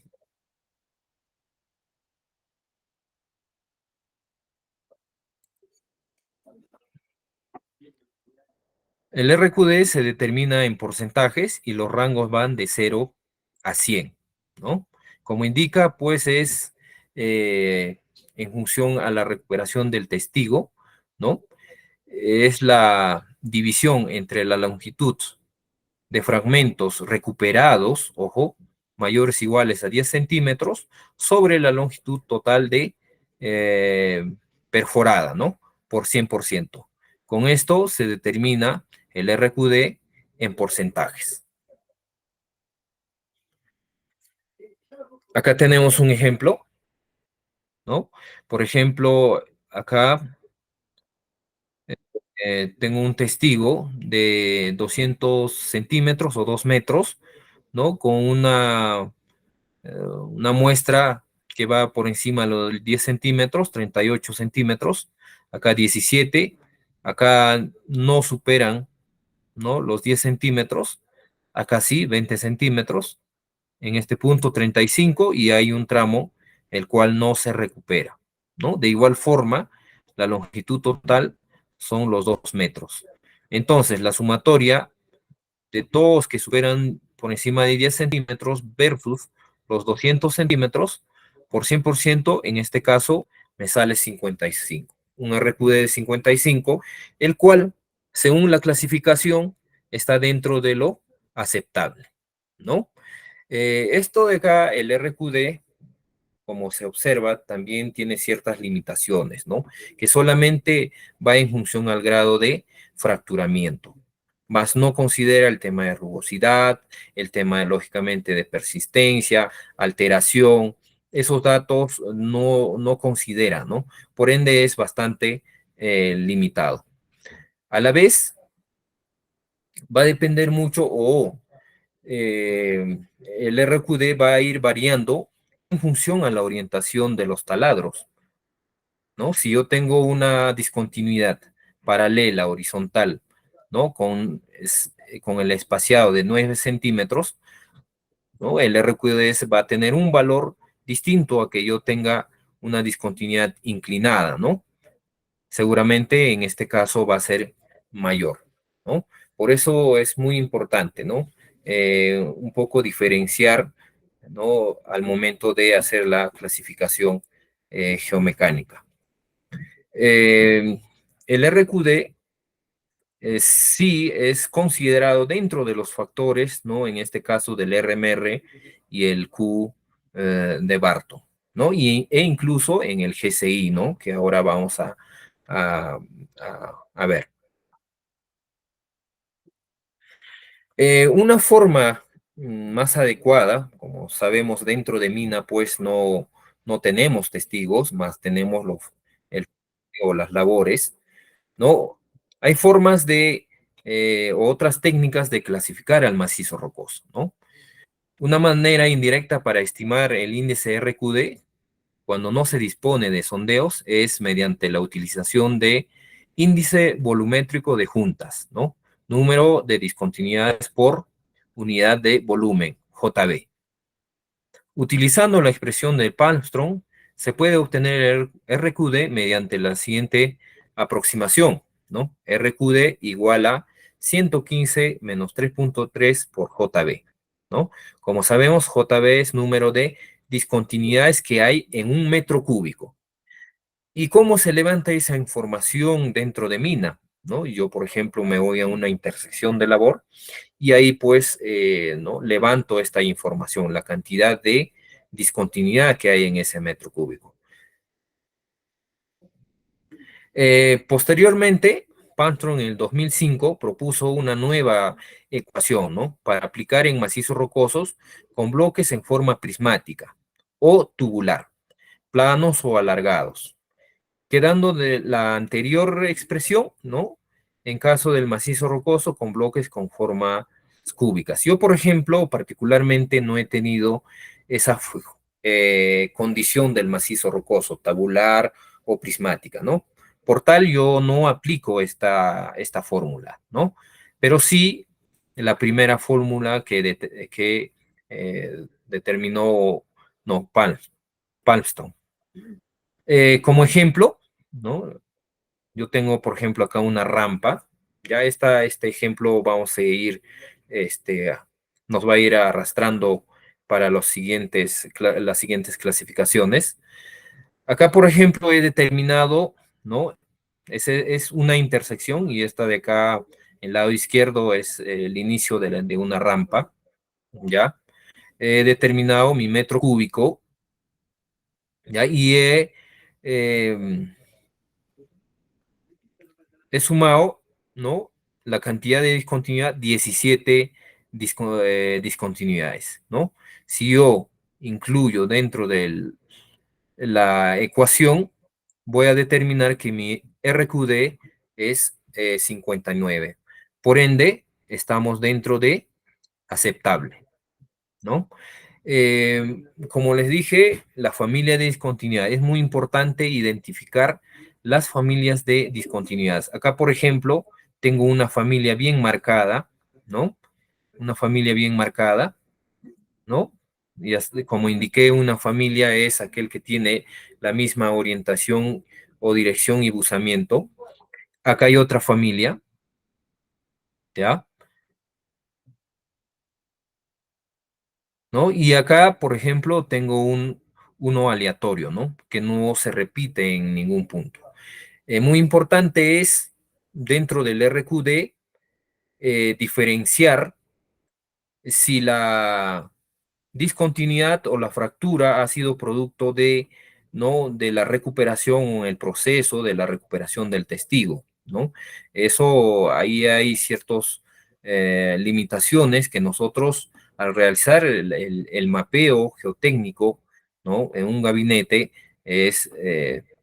El RQD se determina en porcentajes y los rangos van de 0 a 100, ¿no? Como indica, pues es en función a la recuperación del testigo, ¿no? Es la división entre la longitud de fragmentos recuperados, ojo, mayores o iguales a 10 centímetros, sobre la longitud total de perforada, ¿no? Por 100%. Con esto se determina el RQD en porcentajes. Acá tenemos un ejemplo, ¿no? Por ejemplo, acá tengo un testigo de 200 centímetros o 2 metros, ¿no? Con una muestra que va por encima de los 10 centímetros, 38 centímetros, acá 17, acá no superan, ¿no? Los 10 centímetros, acá sí, 20 centímetros, en este punto 35 y hay un tramo el cual no se recupera, ¿no? De igual forma, la longitud total son los 2 metros. Entonces, la sumatoria de todos que superan por encima de 10 centímetros versus los 200 centímetros por 100%, en este caso me sale 55. Un RQD de 55, el cual, según la clasificación, está dentro de lo aceptable, ¿no? Esto de acá, el RQD, como se observa, también tiene ciertas limitaciones, ¿no? Que solamente va en función al grado de fracturamiento, más no considera el tema de rugosidad, el tema, lógicamente, de persistencia, alteración. Esos datos no considera, ¿no? Por ende, es bastante limitado. A la vez, va a depender mucho el RQD va a ir variando en función a la orientación de los taladros, ¿no? Si yo tengo una discontinuidad paralela, horizontal, ¿no? Con el espaciado de 9 centímetros, ¿no? El RQD va a tener un valor distinto a que yo tenga una discontinuidad inclinada, ¿no? Seguramente en este caso va a ser mayor, ¿no? Por eso es muy importante, ¿no? Un poco diferenciar, ¿no? Al momento de hacer la clasificación geomecánica. El RQD sí es considerado dentro de los factores, ¿no? En este caso del RMR y el Q de Barton, ¿no? E incluso en el GCI, ¿no? Que ahora vamos a, a ver. Una forma más adecuada, como sabemos dentro de Mina, pues no tenemos testigos, más tenemos el, o las labores, ¿no? Hay formas otras técnicas de clasificar al macizo rocoso, ¿no? Una manera indirecta para estimar el índice RQD cuando no se dispone de sondeos es mediante la utilización de índice volumétrico de juntas, ¿no? Número de discontinuidades por unidad de volumen, JB. Utilizando la expresión de Palmström, se puede obtener el RQD mediante la siguiente aproximación, ¿no? RQD igual a 115 menos 3.3 por JB, ¿no? Como sabemos, JB es número de discontinuidades que hay en un metro cúbico. ¿Y cómo se levanta esa información dentro de Mina? ¿No? Yo, por ejemplo, me voy a una intersección de labor y ahí pues ¿no? levanto esta información, la cantidad de discontinuidad que hay en ese metro cúbico. Posteriormente, Palmström en el 2005 propuso una nueva ecuación, ¿no? Para aplicar en macizos rocosos con bloques en forma prismática o tubular, planos o alargados, quedando de la anterior expresión, ¿no? En caso del macizo rocoso con bloques con forma cúbicas. Yo, por ejemplo, particularmente no he tenido esa condición del macizo rocoso, tabular o prismática, ¿no? Por tal, yo no aplico esta fórmula, ¿no? Pero sí la primera fórmula que determinó, no, Palmström. Como ejemplo, ¿no? Yo tengo, por ejemplo, acá una rampa. Ya este ejemplo vamos a ir, nos va a ir arrastrando para las siguientes clasificaciones. Acá, por ejemplo, he determinado, ¿no? Es una intersección y esta de acá, el lado izquierdo, es el inicio de una rampa, ¿ya? He determinado mi metro cúbico, ¿ya? Y he sumado, ¿no? La cantidad de discontinuidad, 17 discontinuidades, ¿no? Si yo incluyo dentro de la ecuación, voy a determinar que mi RQD es 59. Por ende, estamos dentro de aceptable, ¿no? Como les dije, la familia de discontinuidad. Es muy importante identificar las familias de discontinuidades. Acá, por ejemplo, tengo una familia bien marcada, ¿no? Una familia bien marcada, ¿no? Como indiqué, una familia es aquel que tiene la misma orientación o dirección y buzamiento. Acá hay otra familia, ¿ya? ¿No? Y acá, por ejemplo, tengo uno aleatorio, ¿no? Que no se repite en ningún punto. Muy importante es, dentro del RQD, diferenciar si la discontinuidad o la fractura ha sido producto de, ¿no? de la recuperación o el proceso de la recuperación del testigo, ¿no? Eso, ahí hay ciertas limitaciones que nosotros, al realizar el mapeo geotécnico, ¿no? En un gabinete, es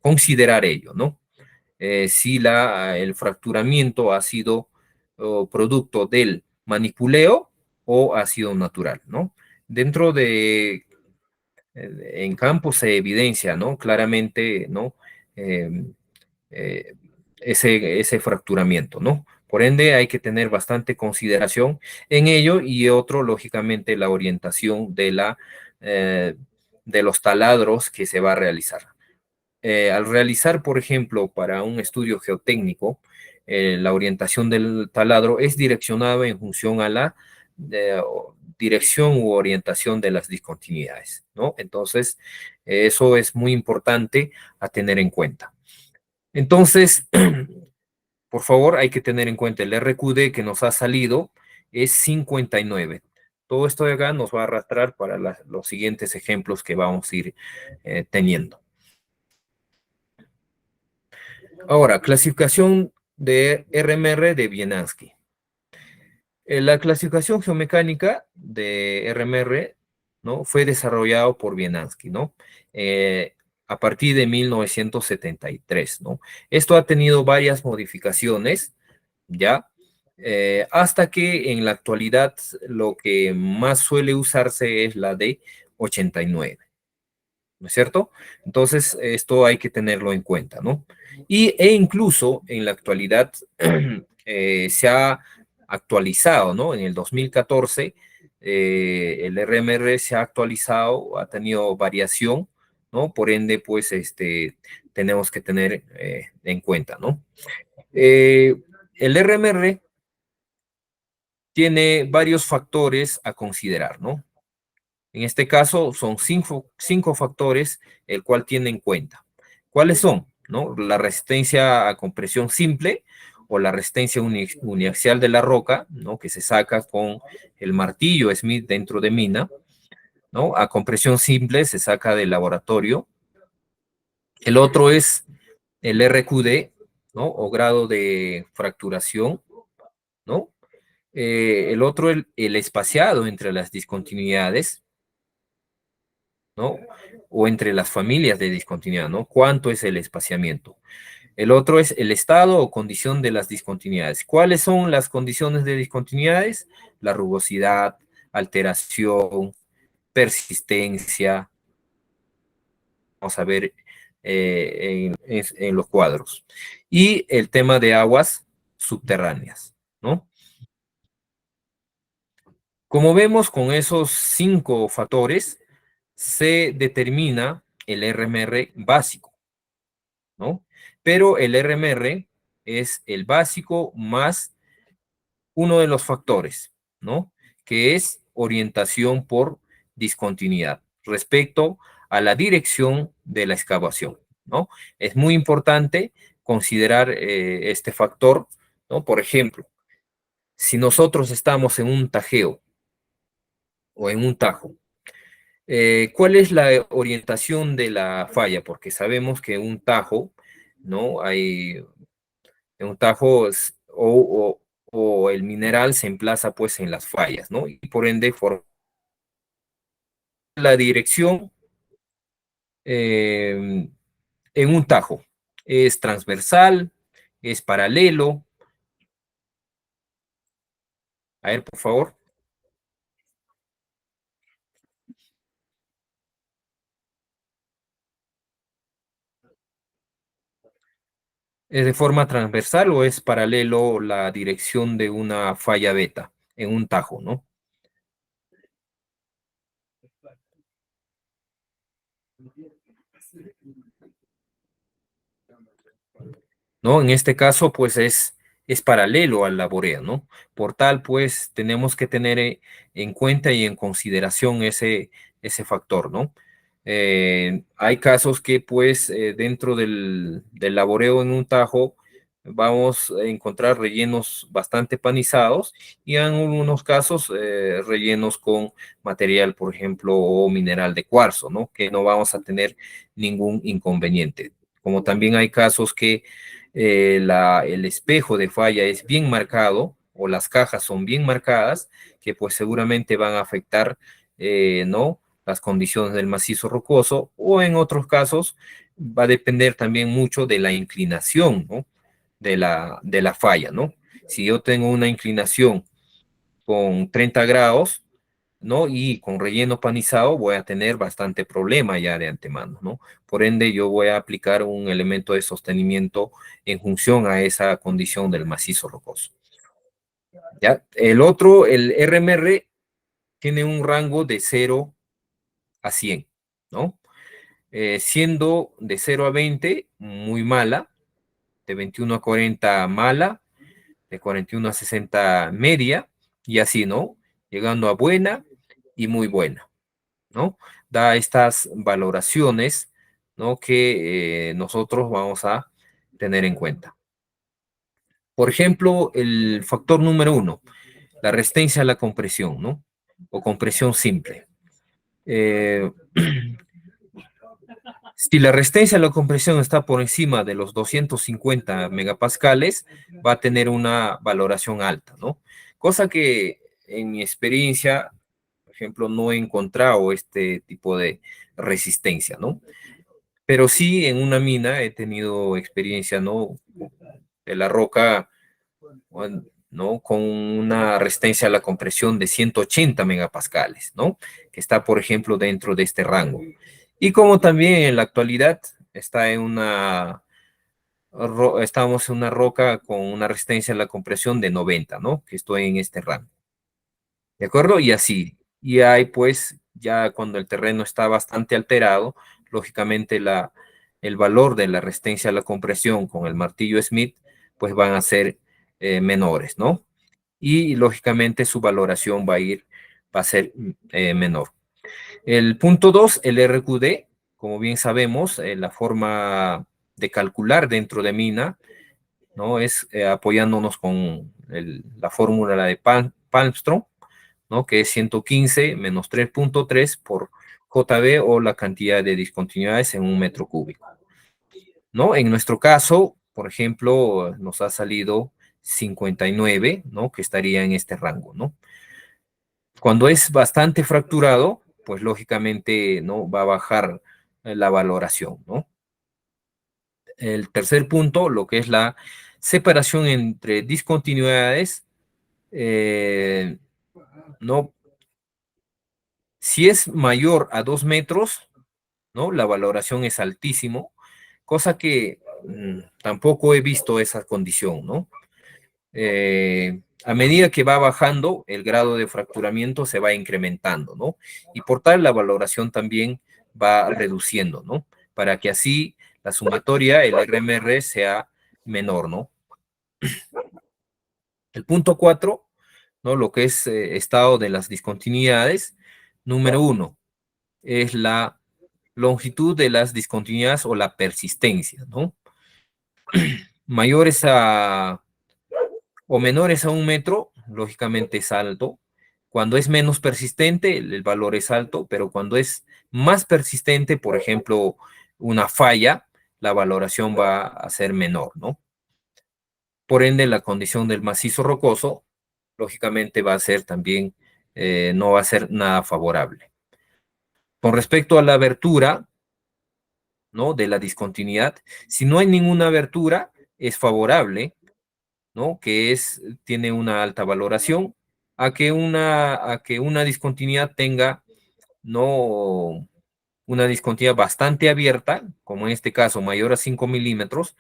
considerar ello, ¿no? Si el fracturamiento ha sido producto del manipuleo o ha sido natural, ¿no? Dentro en campo se evidencia, ¿no? Claramente, ¿no? Eh, eh, ese fracturamiento, ¿no? Por ende, hay que tener bastante consideración en ello y otro, lógicamente, la orientación eh, de los taladros que se va a realizar. Al realizar, por ejemplo, para un estudio geotécnico, la orientación del taladro es direccionada en función a la eh, dirección u orientación de las discontinuidades, ¿no? Entonces, eso es muy importante a tener en cuenta. Entonces, por favor, hay que tener en cuenta el RQD que nos ha salido es 59. Todo esto de acá nos va a arrastrar para los siguientes ejemplos que vamos a ir teniendo. Ahora, clasificación de RMR de Wieniawski. La clasificación geomecánica de RMR, ¿no? Fue desarrollado por Wieniawski, ¿no? A partir de 1973, ¿no? Esto ha tenido varias modificaciones, ¿ya? Hasta que en la actualidad lo que más suele usarse es la de 89. ¿No es cierto? Entonces, esto hay que tenerlo en cuenta, ¿no? E incluso en la actualidad se ha actualizado, ¿no? En el 2014, el RMR se ha actualizado, ha tenido variación, ¿no? Por ende, pues, tenemos que tener en cuenta, ¿no? El RMR tiene varios factores a considerar, ¿no? En este caso son cinco factores el cual tiene en cuenta. ¿Cuáles son? ¿No? La resistencia a compresión simple o la resistencia uniaxial de la roca, ¿no? Que se saca con el martillo Smith dentro de mina, ¿no? A compresión simple se saca del laboratorio. El otro es el RQD, ¿no? O grado de fracturación, ¿no? El otro, el espaciado entre las discontinuidades, ¿no? O entre las familias de discontinuidad, ¿no? ¿Cuánto es el espaciamiento? El otro es el estado o condición de las discontinuidades. ¿Cuáles son las condiciones de discontinuidades? La rugosidad, alteración, persistencia. Vamos a ver en los cuadros. Y el tema de aguas subterráneas, ¿no? Como vemos, con esos 5 factores se determina el RMR básico, ¿no? Pero el RMR es el básico más uno de los factores, ¿no? Que es orientación por discontinuidad respecto a la dirección de la excavación, ¿no? Es muy importante considerar este factor, ¿no? Por ejemplo, si nosotros estamos en un tajeo o en un tajo, ¿cuál es la orientación de la falla? Porque sabemos que un tajo, ¿no? Hay un tajo o el mineral se emplaza pues en las fallas, ¿no? Y por ende la dirección eh, en un tajo es transversal, es paralelo. A ver, por favor. ¿Es de forma transversal o es paralelo la dirección de una falla beta en un tajo, ¿no? ¿no? En este caso, pues es paralelo al laboreo, ¿no? Por tal, pues tenemos que tener en cuenta y en consideración ese factor, ¿no? Hay casos que, pues, dentro del laboreo en un tajo, vamos a encontrar rellenos bastante panizados y en algunos casos rellenos con material, por ejemplo, o mineral de cuarzo, ¿no? Que no vamos a tener ningún inconveniente. Como también hay casos que el espejo de falla es bien marcado o las cajas son bien marcadas, que pues seguramente van a afectar, ¿no? Las condiciones del macizo rocoso, o en otros casos va a depender también mucho de la inclinación, ¿no? De la falla, ¿no? Si yo tengo una inclinación con 30 grados, ¿no? Y con relleno panizado voy a tener bastante problema ya de antemano, ¿no? Por ende, yo voy a aplicar un elemento de sostenimiento en función a esa condición del macizo rocoso. ¿Ya? El otro, el RMR, tiene un rango de 0 a 100, ¿no? Siendo de 0 a 20 muy mala, de 21 a 40 mala, de 41 a 60 media, y así, ¿no? Llegando a buena y muy buena, ¿no? Da estas valoraciones, ¿no? Que nosotros vamos a tener en cuenta. Por ejemplo, el factor número 1, la resistencia a la compresión, ¿no? O compresión simple. Si la resistencia a la compresión está por encima de los 250 megapascales, va a tener una valoración alta, ¿no? Cosa que en mi experiencia, por ejemplo, no he encontrado este tipo de resistencia, ¿no? Pero sí en una mina he tenido experiencia, ¿no? De la roca, ¿no? Con una resistencia a la compresión de 180 megapascales, ¿no? Que está, por ejemplo, dentro de este rango. Y como también en la actualidad está estamos en una roca con una resistencia a la compresión de 90, ¿no? Que estoy en este rango. ¿De acuerdo? Y así. Y hay pues, ya cuando el terreno está bastante alterado, lógicamente el valor de la resistencia a la compresión con el martillo Smith, pues van a ser menores, ¿no? Y lógicamente su valoración va a ser menor. El punto 2, el RQD, como bien sabemos, la forma de calcular dentro de mina, ¿no? Es apoyándonos con la fórmula de Palmström, ¿no? Que es 115 menos 3.3 por JB, o la cantidad de discontinuidades en un metro cúbico, ¿no? En nuestro caso, por ejemplo, nos ha salido 59, ¿no? Que estaría en este rango, ¿no? Cuando es bastante fracturado, pues lógicamente, ¿no? Va a bajar la valoración, ¿no? El tercer punto, lo que es la separación entre discontinuidades, ¿no? Si es mayor a 2 metros, ¿no? La valoración es altísimo, cosa que tampoco he visto esa condición, ¿no? A medida que va bajando, el grado de fracturamiento se va incrementando, ¿no? Y por tal, la valoración también va reduciendo, ¿no? Para que así la sumatoria, el RMR, sea menor, ¿no? El punto 4, ¿no? Lo que es estado de las discontinuidades. Número 1 es la longitud de las discontinuidades o la persistencia, ¿no? Mayores o menores a 1 metro, lógicamente es alto. Cuando es menos persistente, el valor es alto, pero cuando es más persistente, por ejemplo, una falla, la valoración va a ser menor, ¿no? Por ende, la condición del macizo rocoso, lógicamente va a ser también, no va a ser nada favorable. Con respecto a la abertura, ¿no? De la discontinuidad, si no hay ninguna abertura, es favorable, ¿no? Tiene una alta valoración, a que una discontinuidad tenga, ¿no? Una discontinuidad bastante abierta, como en este caso mayor a 5 milímetros,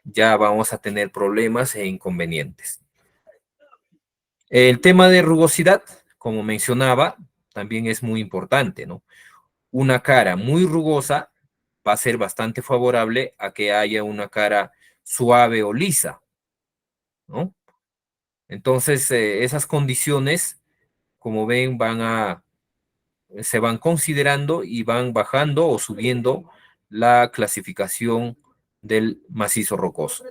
ya vamos a tener problemas e inconvenientes. El tema de rugosidad, como mencionaba, también es muy importante, ¿no? una cara muy rugosa va a ser bastante favorable a que haya una cara suave o lisa, ¿no? Entonces, esas condiciones, como ven, se van considerando y van bajando o subiendo la clasificación del macizo rocoso.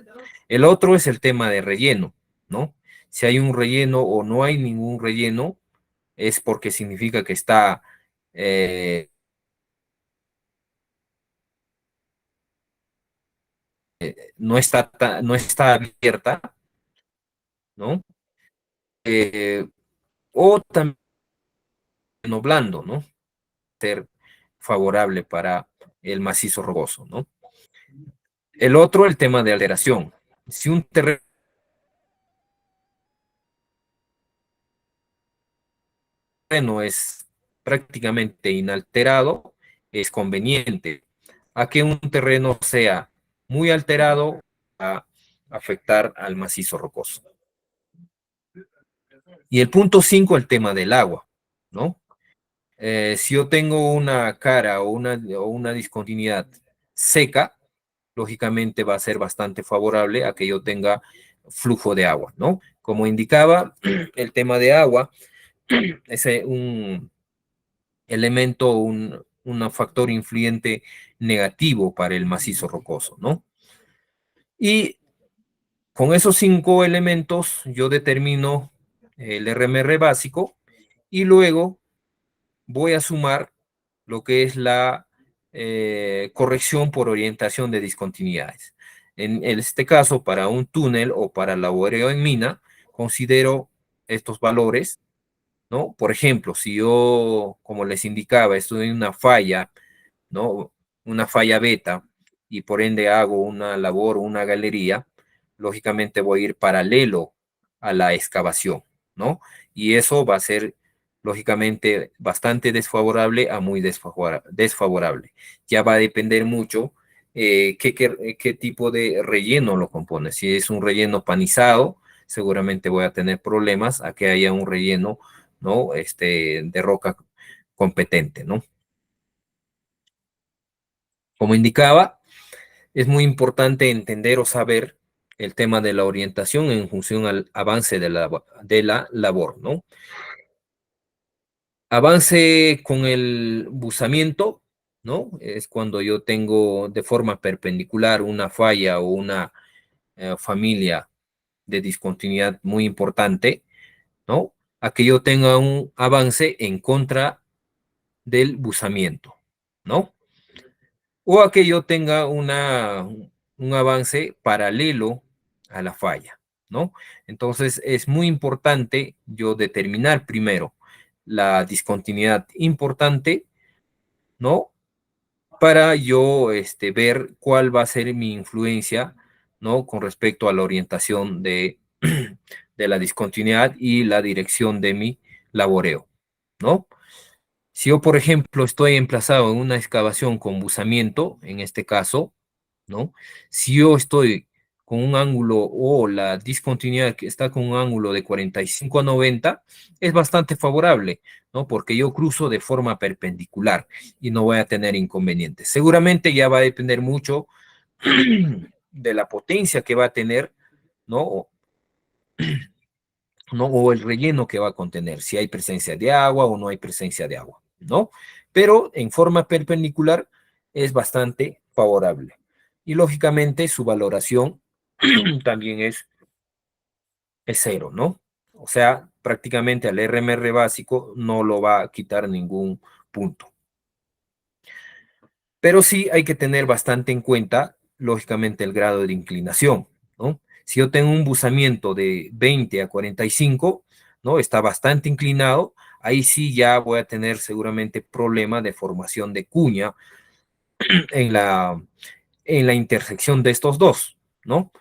El otro es el tema de relleno, ¿no? Si hay un relleno o no hay ningún relleno, es porque significa que eh, no está abierta, ¿no? Eh, o también blando, ¿no? Ser favorable para el macizo rocoso, ¿no? El otro, el tema de alteración. Si un terreno es prácticamente inalterado, es conveniente a que un terreno sea muy alterado a afectar al macizo rocoso. Y el punto 5, el tema del agua, ¿no? Si yo tengo una cara o una discontinuidad seca, lógicamente va a ser bastante favorable a que yo tenga flujo de agua, ¿no? Como indicaba, el tema de agua es un elemento, un factor influyente negativo para el macizo rocoso, ¿no? Y con esos 5 elementos yo determino el RMR básico y luego voy a sumar lo que es la corrección por orientación de discontinuidades. En este caso, para un túnel o para laboreo en mina, considero estos valores, ¿no? Por ejemplo, si yo, como les indicaba, estoy en una falla, ¿no? Una falla beta y por ende hago una labor o una galería, lógicamente voy a ir paralelo a la excavación, ¿no? Y eso va a ser lógicamente bastante desfavorable a muy desfavorable. Ya va a depender mucho qué tipo de relleno lo compone. Si es un relleno panizado, seguramente voy a tener problemas a que haya un relleno, ¿no? De roca competente, ¿no? Como indicaba, es muy importante entender o saber el tema de la orientación en función al avance de la labor, ¿no? Avance con el buzamiento, ¿no? Es cuando yo tengo de forma perpendicular una falla o una familia de discontinuidad muy importante, ¿no? A que yo tenga un avance en contra del buzamiento, ¿no? O a que yo tenga un avance paralelo a la falla, ¿no? Entonces es muy importante yo determinar primero la discontinuidad importante, ¿no? Para yo ver cuál va a ser mi influencia, ¿no? Con respecto a la orientación de la discontinuidad y la dirección de mi laboreo, ¿no? Si yo, por ejemplo, estoy emplazado en una excavación con buzamiento, en este caso, ¿no? Si yo estoy con un ángulo o la discontinuidad que está con un ángulo de 45 a 90, es bastante favorable, ¿no? Porque yo cruzo de forma perpendicular y no voy a tener inconvenientes. Seguramente ya va a depender mucho de la potencia que va a tener, ¿no? ¿No? O el relleno que va a contener, si hay presencia de agua o no hay presencia de agua, ¿no? Pero en forma perpendicular es bastante favorable. Y lógicamente su valoración también es cero, ¿no? O sea, prácticamente al RMR básico no lo va a quitar ningún punto. Pero sí hay que tener bastante en cuenta, lógicamente, el grado de inclinación, ¿no? Si yo tengo un buzamiento de 20 a 45, ¿no? Está bastante inclinado, ahí sí ya voy a tener seguramente problema de formación de cuña en la intersección de estos dos, ¿no?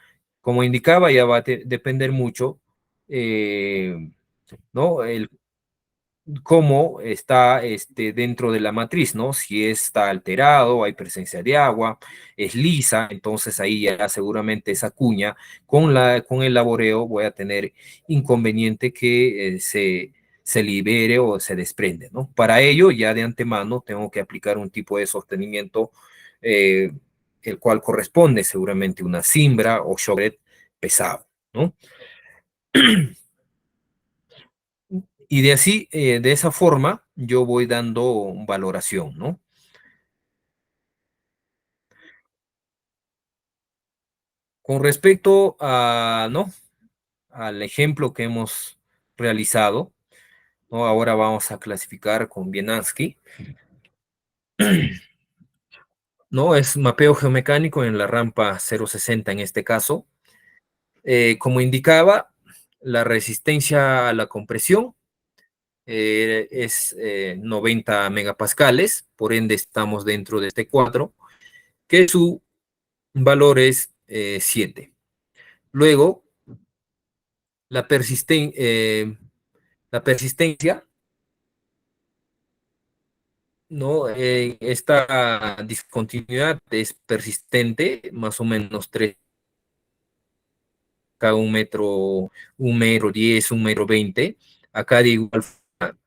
Como indicaba, ya va a depender mucho, ¿no? Cómo está dentro de la matriz, ¿no? Si está alterado, hay presencia de agua, es lisa, entonces ahí ya seguramente esa cuña con el laboreo voy a tener inconveniente que se libere o se desprende, ¿no? Para ello, ya de antemano, tengo que aplicar un tipo de sostenimiento, el cual corresponde seguramente a una cimbra o shockwrench pesado, ¿no? Y de esa forma, yo voy dando valoración, ¿no? Con respecto a, ¿no?, al ejemplo que hemos realizado, ¿no? Ahora vamos a clasificar con Bienansky, ¿no? Es mapeo geomecánico en la rampa 060 en este caso. Como indicaba, la resistencia a la compresión es 90 megapascales, por ende estamos dentro de este cuadro, que su valor es 7. Luego, la, la persistencia, ¿no? Esta discontinuidad es persistente, más o menos 3, cada 1 metro, 1 metro 10, 1 metro 20. Acá de igual forma,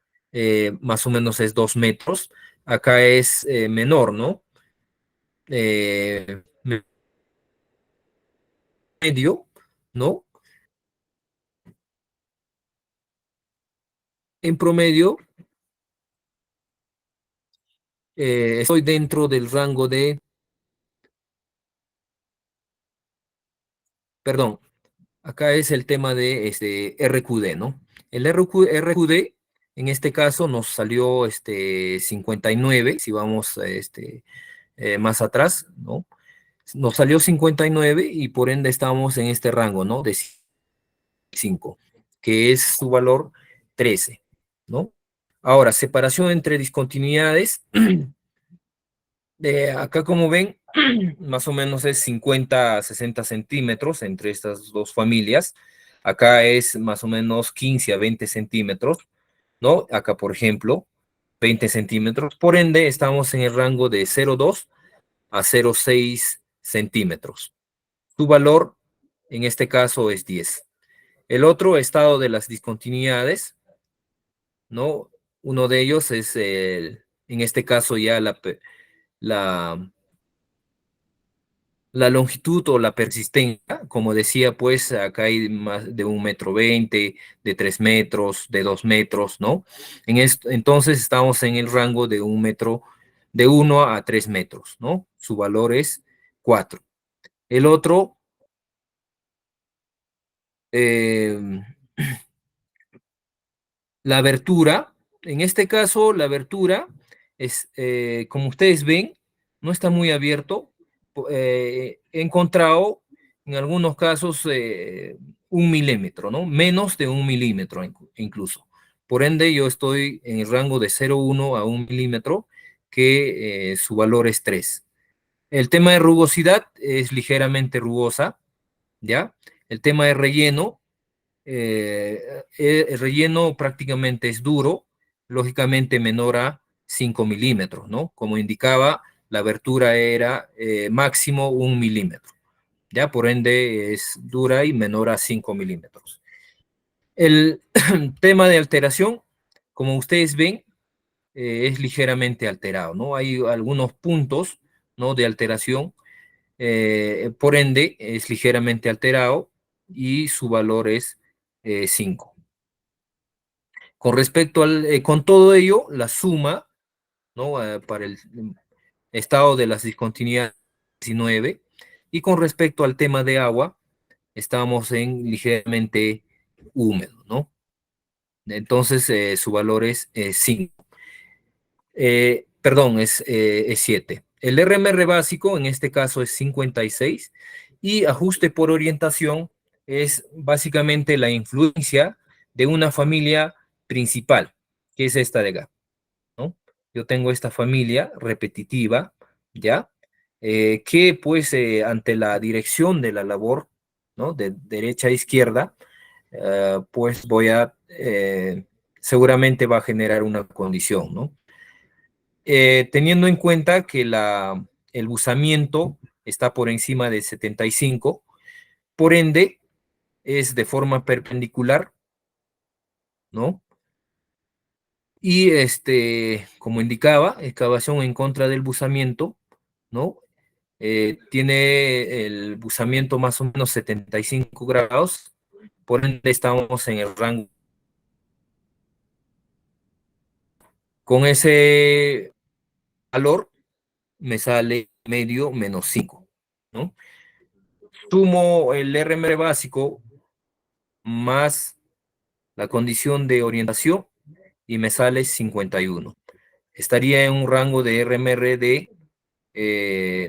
más o menos es 2 metros. Acá es menor, ¿no? Eh, Medio, ¿no? En promedio, estoy dentro del rango de, perdón, acá es el tema de RQD, ¿no? El RQD, en este caso, nos salió 59, si vamos más atrás, ¿no? Nos salió 59 y por ende estamos en este rango, ¿no? De 5, que es su valor 13, ¿no? Ahora, separación entre discontinuidades. Acá, como ven, más o menos es 50 a 60 centímetros entre estas dos familias. Acá es más o menos 15 a 20 centímetros, ¿no? Acá, por ejemplo, 20 centímetros. Por ende, estamos en el rango de 0,2 a 0,6 centímetros. Su valor, en este caso, es 10. El otro estado de las discontinuidades, ¿no? Uno de ellos es, en este caso, ya la la longitud o la persistencia, como decía, pues acá hay más de 1 metro 20, de 3 metros, de 2 metros, ¿no? Entonces estamos en el rango de 1 metro, de 1 a 3 metros, ¿no? Su valor es 4. El otro, eh, la abertura, en este caso, la abertura es, como ustedes ven, no está muy abierto. He encontrado en algunos casos 1 milímetro, ¿no? Menos de 1 milímetro incluso. Por ende, yo estoy en el rango de 0,1 a 1 milímetro, que su valor es 3. El tema de rugosidad es ligeramente rugosa, ¿ya? El tema de relleno, el relleno prácticamente es duro, lógicamente menor a 5 milímetros, ¿no? Como indicaba, la abertura era máximo 1 milímetro, ¿ya? Por ende es dura y menor a 5 milímetros. El tema de alteración, como ustedes ven, es ligeramente alterado, ¿no? Hay algunos puntos, ¿no?, de alteración, por ende es ligeramente alterado y su valor es 5. Con respecto con todo ello, la suma, ¿no?, para el estado de las discontinuidades 19, y con respecto al tema de agua, estamos en ligeramente húmedo, ¿no? Entonces, su valor es 5. Perdón, es 7. El RMR básico, en este caso, es 56, y ajuste por orientación es básicamente la influencia de una familia principal, que es esta de acá, ¿no? Yo tengo esta familia repetitiva, ¿ya? Que pues ante la dirección de la labor, ¿no?, de derecha a izquierda, pues seguramente va a generar una condición, ¿no? Teniendo en cuenta que el buzamiento está por encima de 75, por ende es de forma perpendicular, ¿no? Y como indicaba, excavación en contra del buzamiento, ¿no? Tiene el buzamiento más o menos 75 grados, por ende estamos en el rango. Con ese valor me sale medio menos 5, ¿no? Sumo el RMR básico más la condición de orientación y me sale 51. Estaría en un rango de RMR de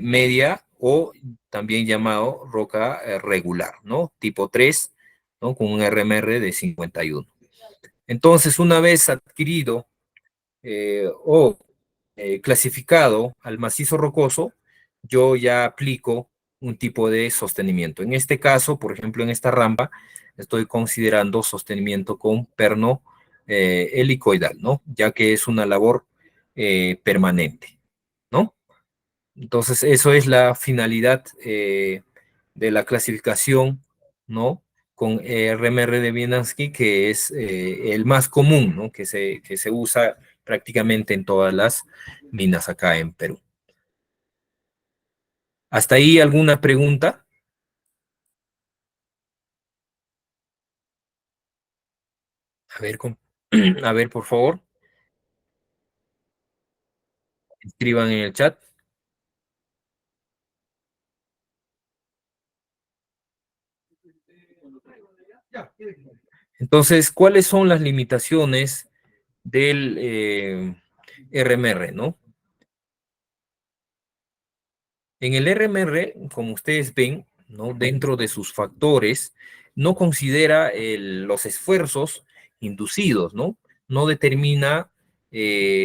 media o también llamado roca regular, ¿no? Tipo 3, ¿no? Con un RMR de 51. Entonces, una vez adquirido o clasificado al macizo rocoso, yo ya aplico un tipo de sostenimiento. En este caso, por ejemplo, en esta rampa, estoy considerando sostenimiento con perno helicoidal, ¿no? Ya que es una labor permanente, ¿no? Entonces, eso es la finalidad de la clasificación, ¿no? Con RMR de Wieniawski, que es el más común, ¿no? Que se usa prácticamente en todas las minas acá en Perú. ¿Hasta ahí alguna pregunta? A ver, a ver, por favor, escriban en el chat. Entonces, ¿cuáles son las limitaciones del RMR, ¿no? En el RMR, como ustedes ven, ¿no? Dentro de sus factores, no considera los esfuerzos inducidos, ¿no? No determina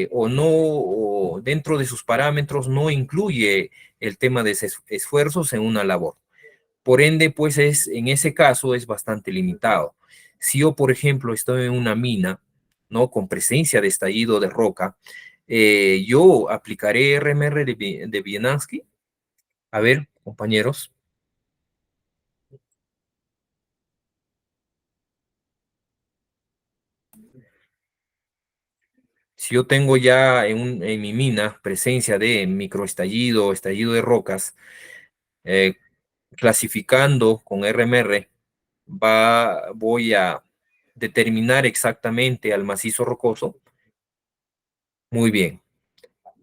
o dentro de sus parámetros no incluye el tema de esfuerzos en una labor. Por ende, pues en ese caso es bastante limitado. Si yo, por ejemplo, estoy en una mina, ¿no? Con presencia de estallido de roca, yo aplicaré RMR de Wieniawski. A ver, compañeros, si yo tengo ya en mi mina presencia de microestallido, estallido de rocas, eh, clasificando con RMR, voy a determinar exactamente al macizo rocoso. Muy bien.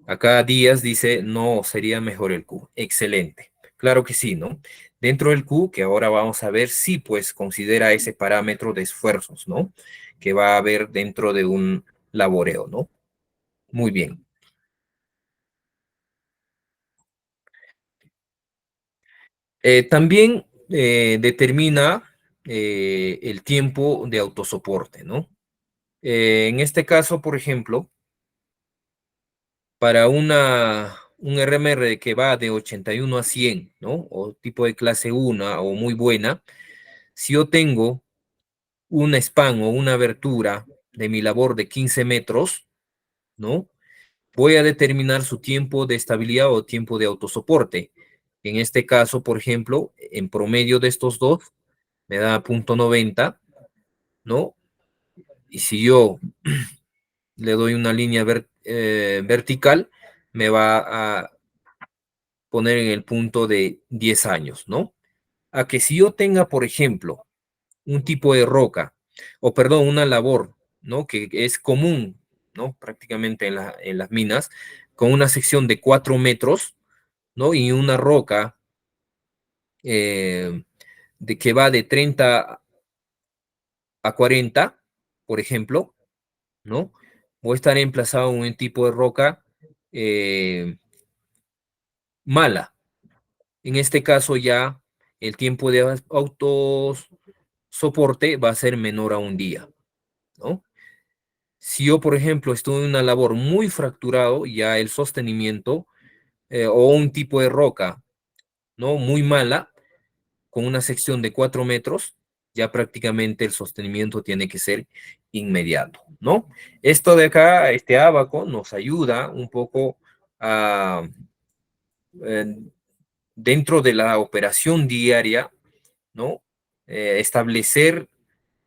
Acá Díaz dice, no, sería mejor el Q. Excelente. Claro que sí, ¿no? Dentro del Q, que ahora vamos a ver, sí, pues considera ese parámetro de esfuerzos, ¿no? Que va a haber dentro de un laboreo, ¿no? Muy bien. También determina el tiempo de autosoporte, ¿no? En este caso, por ejemplo, para un RMR que va de 81 a 100, ¿no? O tipo de clase 1 o muy buena, si yo tengo una span o una abertura de mi labor de 15 metros, ¿no? Voy a determinar su tiempo de estabilidad o tiempo de autosoporte. En este caso, por ejemplo, en promedio de estos dos, me da .90, ¿no? Y si yo le doy una línea vertical, me va a poner en el punto de 10 años, ¿no? A que si yo tenga, por ejemplo, un tipo de roca, o perdón, una labor, ¿no? Que es común, ¿no? Prácticamente en las minas, con una sección de 4 metros, ¿no? Y una roca que va de 30 a 40, por ejemplo, ¿no? Voy a estar emplazado en un tipo de roca eh, mala. En este caso ya el tiempo de autosoporte va a ser menor a un día, ¿no? Si yo, por ejemplo, estoy en una labor muy fracturado, ya el sostenimiento o un tipo de roca, ¿no? Muy mala, con una sección de 4 metros, ya prácticamente el sostenimiento tiene que ser inmediato, ¿no? Esto de acá, este ábaco, nos ayuda un poco a, eh, dentro de la operación diaria, ¿no? Establecer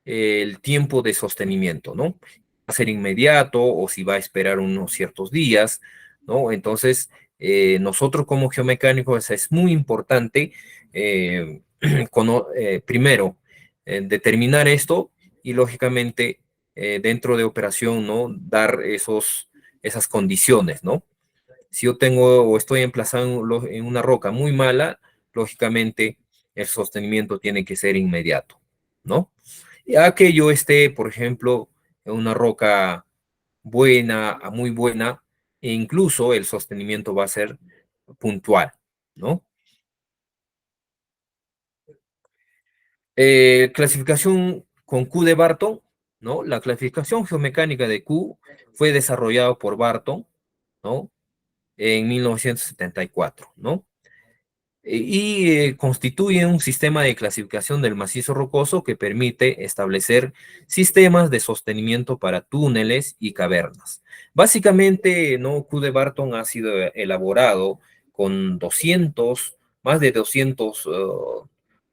el tiempo de sostenimiento, ¿no? a ser inmediato o si va a esperar unos ciertos días, ¿no? Entonces, nosotros como geomecánicos es muy importante, primero, determinar esto y lógicamente dentro de operación, ¿no? Dar esas condiciones, ¿no? Si yo tengo o estoy emplazado en una roca muy mala, lógicamente el sostenimiento tiene que ser inmediato, ¿no? Ya que yo esté, por ejemplo, en una roca buena a muy buena, e incluso el sostenimiento va a ser puntual, ¿no? Clasificación con Q de Barton, ¿no? La clasificación geomecánica de Q fue desarrollada por Barton, ¿no? En 1974, ¿no? Constituye un sistema de clasificación del macizo rocoso que permite establecer sistemas de sostenimiento para túneles y cavernas. Básicamente, ¿no? Q de Barton ha sido elaborado con 200, más de 200,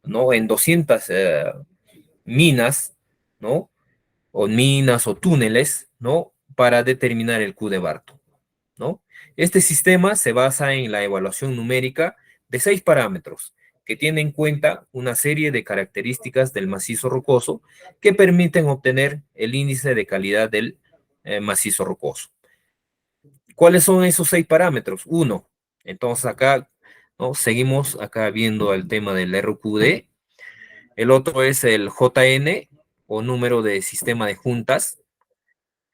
¿no? En 200 minas, ¿no? O minas o túneles, ¿no? Para determinar el Q de Barton, ¿no? Este sistema se basa en la evaluación numérica de 6 parámetros que tienen en cuenta una serie de características del macizo rocoso que permiten obtener el índice de calidad del macizo rocoso. ¿Cuáles son esos 6 parámetros? Uno, entonces acá, ¿no? Seguimos acá viendo el tema del RQD. El otro es el JN o número de sistema de juntas.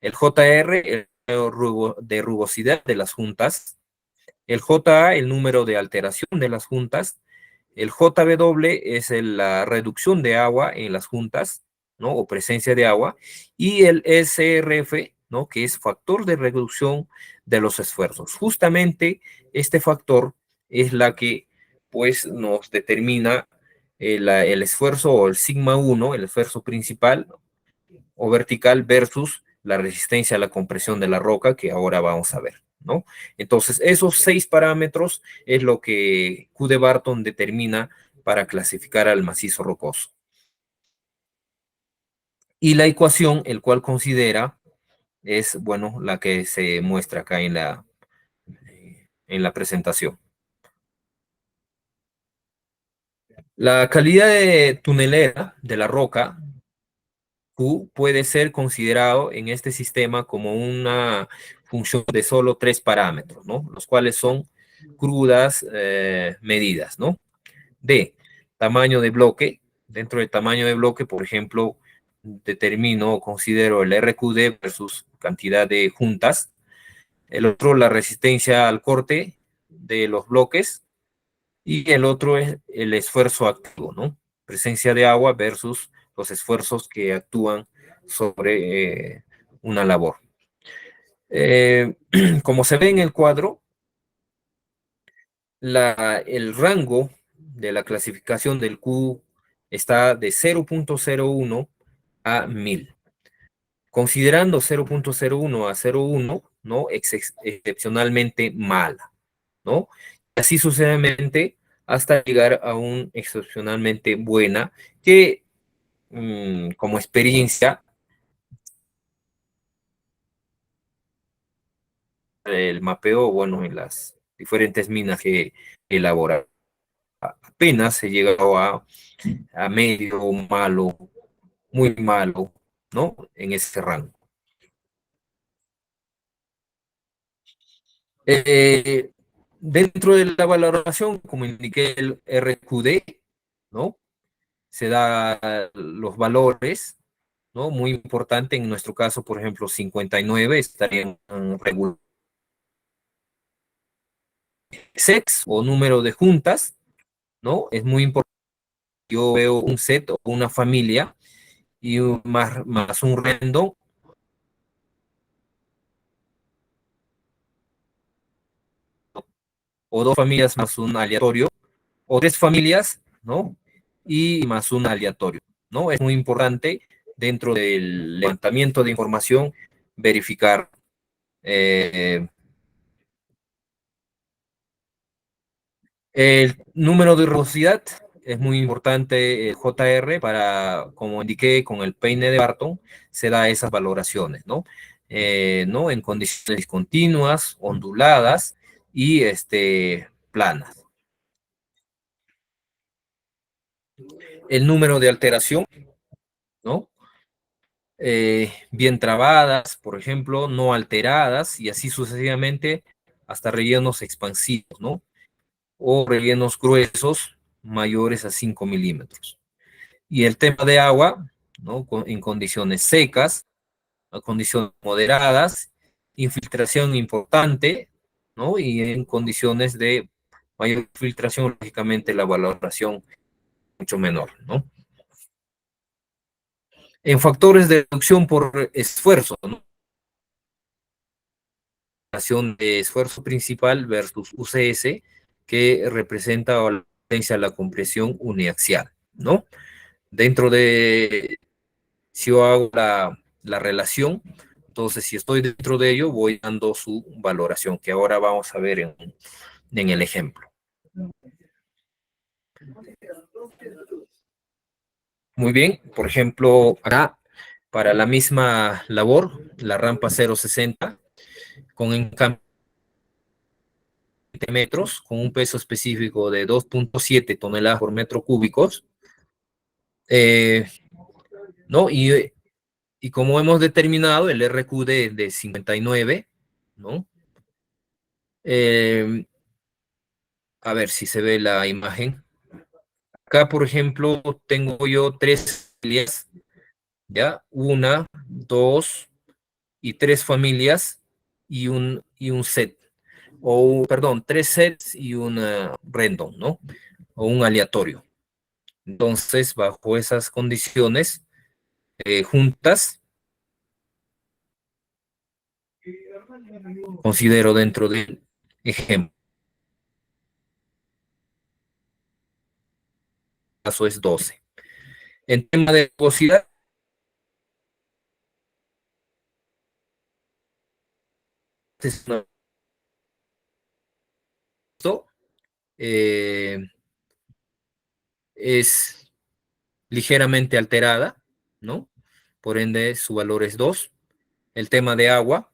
El JR, el número de rugosidad de las juntas. El JA, el número de alteración de las juntas. El JW es la reducción de agua en las juntas, ¿no? O presencia de agua. Y el SRF, ¿no? Que es factor de reducción de los esfuerzos. Justamente este factor es la que, pues, nos determina el esfuerzo o el sigma 1, el esfuerzo principal o vertical versus la resistencia a la compresión de la roca que ahora vamos a ver, ¿no? Entonces, esos 6 parámetros es lo que Q de Barton determina para clasificar al macizo rocoso. Y la ecuación, el cual considera, es, bueno, la que se muestra acá en la presentación. La calidad de tunelera de la roca Q puede ser considerado en este sistema como una función de solo 3 parámetros, ¿no? Los cuales son crudas medidas, ¿no? D, tamaño de bloque. Dentro del tamaño de bloque, por ejemplo, determino o considero el RQD versus cantidad de juntas. El otro, la resistencia al corte de los bloques. Y el otro es el esfuerzo activo, ¿no? Presencia de agua versus los esfuerzos que actúan sobre una labor. Como se ve en el cuadro, el rango de la clasificación del Q está de 0.01 a 1000. Considerando 0.01 a 0.1, ¿no? Excepcionalmente mala, ¿no? Así sucesivamente hasta llegar a un excepcionalmente buena que como experiencia el mapeo, bueno, en las diferentes minas que elabora apenas se llega a medio malo, muy malo, ¿no? En ese rango. Eh, Dentro de la valoración, como indiqué el RQD, ¿no? Se da los valores, ¿no? Muy importante, en nuestro caso, por ejemplo, 59 estarían regular. Sets o número de juntas, ¿no? Es muy importante. Yo veo un set o una familia y más un random o dos familias más un aleatorio o tres familias, ¿no? Y más un aleatorio, ¿no? Es muy importante dentro del levantamiento de información verificar el número de rugosidad es muy importante el JR para, como indiqué, con el peine de Barton, se da esas valoraciones, ¿no? ¿No? En condiciones continuas, onduladas y planas. El número de alteración, ¿no? Bien trabadas, por ejemplo, no alteradas y así sucesivamente hasta rellenos expansivos, ¿no? O rellenos gruesos mayores a 5 milímetros. Y el tema de agua, ¿no? En condiciones secas, a condiciones moderadas, infiltración importante, ¿no? Y en condiciones de mayor filtración, lógicamente la valoración mucho menor, ¿no? En factores de reducción por esfuerzo, ¿no? De esfuerzo principal versus UCS, que representa la potencia de la compresión uniaxial, ¿no? Dentro de, si yo hago la relación, entonces si estoy dentro de ello, voy dando su valoración, que ahora vamos a ver en el ejemplo. Muy bien, por ejemplo, acá, para la misma labor, la rampa 0,60, con encampe metros, con un peso específico de 2.7 toneladas por metro cúbicos, ¿no? Y como hemos determinado el RQD de 59, ¿no? A ver si se ve la imagen. Acá, por ejemplo, tengo yo 3 familias, ¿ya? 1, 2 y 3 familias y un set. O, perdón, 3 sets y un random, ¿no? O un aleatorio. Entonces, bajo esas condiciones juntas, considero dentro del ejemplo, caso es 12. En tema de velocidad, eh, es ligeramente alterada, ¿no? Por ende, su valor es 2. El tema de agua,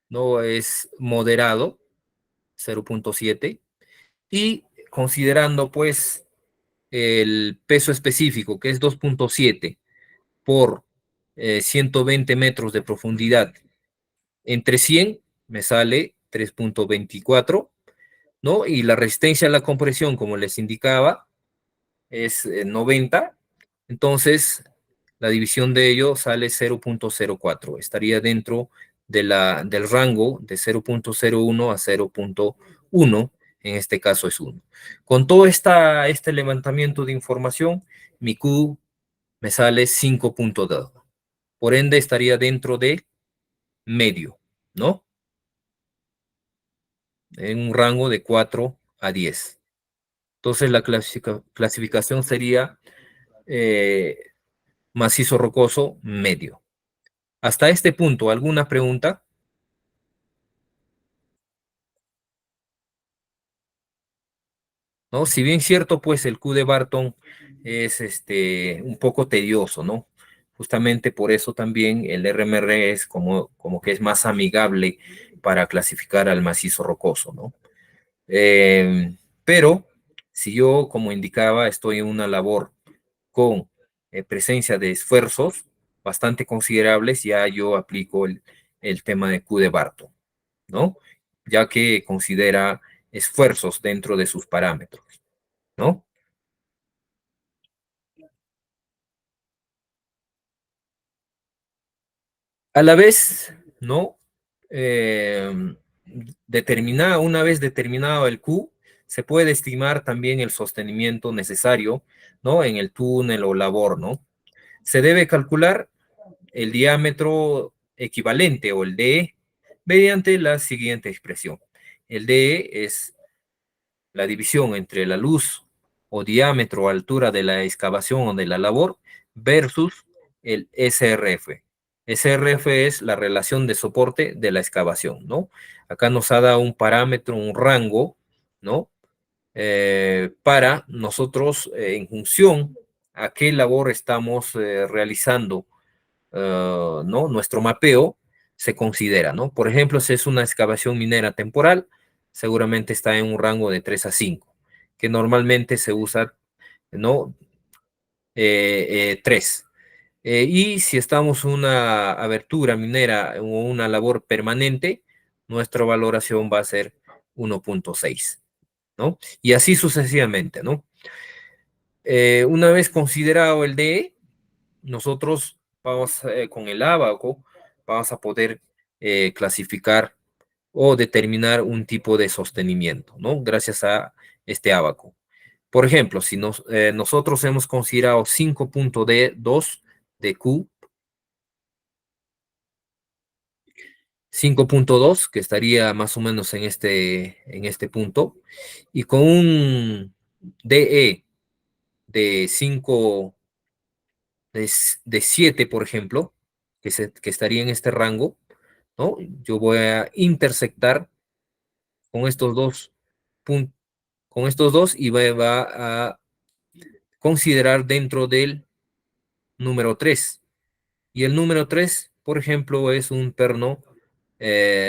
¿no? Es moderado, 0.7. Y considerando, pues, el peso específico, que es 2.7 por 120 metros de profundidad, entre 100 me sale 3.24, ¿no? Y la resistencia a la compresión, como les indicaba, es 90. Entonces, la división de ello sale 0.04. Estaría dentro del rango de 0.01 a 0.1. En este caso es 1. Con todo este levantamiento de información, mi Q me sale 5.2. Por ende, estaría dentro de medio, ¿no? En un rango de 4 a 10. Entonces, la clasificación sería macizo rocoso medio. Hasta este punto, ¿alguna pregunta? ¿No? Si bien cierto, pues el Q de Barton es un poco tedioso, ¿no? Justamente por eso también el RMR es como que es más amigable para clasificar al macizo rocoso, ¿no? Pero si yo, como indicaba, estoy en una labor con presencia de esfuerzos bastante considerables, ya yo aplico el tema de Q de Barton, ¿no? Ya que considera esfuerzos dentro de sus parámetros, ¿no? A la vez, ¿no? Eh, una vez determinado el Q, se puede estimar también el sostenimiento necesario, ¿no? En el túnel o labor, ¿no? Se debe calcular el diámetro equivalente o el DE mediante la siguiente expresión. El DE es la división entre la luz o diámetro o altura de la excavación o de la labor versus el SRF. SRF es la relación de soporte de la excavación, ¿no? Acá nos ha dado un parámetro, un rango, ¿no? para nosotros, en función a qué labor estamos realizando, ¿no? Nuestro mapeo se considera, ¿no? Por ejemplo, si es una excavación minera temporal, seguramente está en un rango de 3 a 5, que normalmente se usa, ¿no? 3. Y si estamos en una abertura minera o una labor permanente, nuestra valoración va a ser 1.6, ¿no? Y así sucesivamente, ¿no? Una vez considerado el DE, nosotros vamos con el abaco, vamos a poder clasificar o determinar un tipo de sostenimiento, ¿no? Gracias a este abaco. Por ejemplo, si nosotros hemos considerado 5.2 de Q, 5.2, que estaría más o menos en este punto, y con un DE de 5, de 7, por ejemplo, que estaría en este rango, ¿no? Yo voy a intersectar con estos dos puntos, con estos dos, y va a considerar dentro del número 3. Y el número 3, por ejemplo, es un perno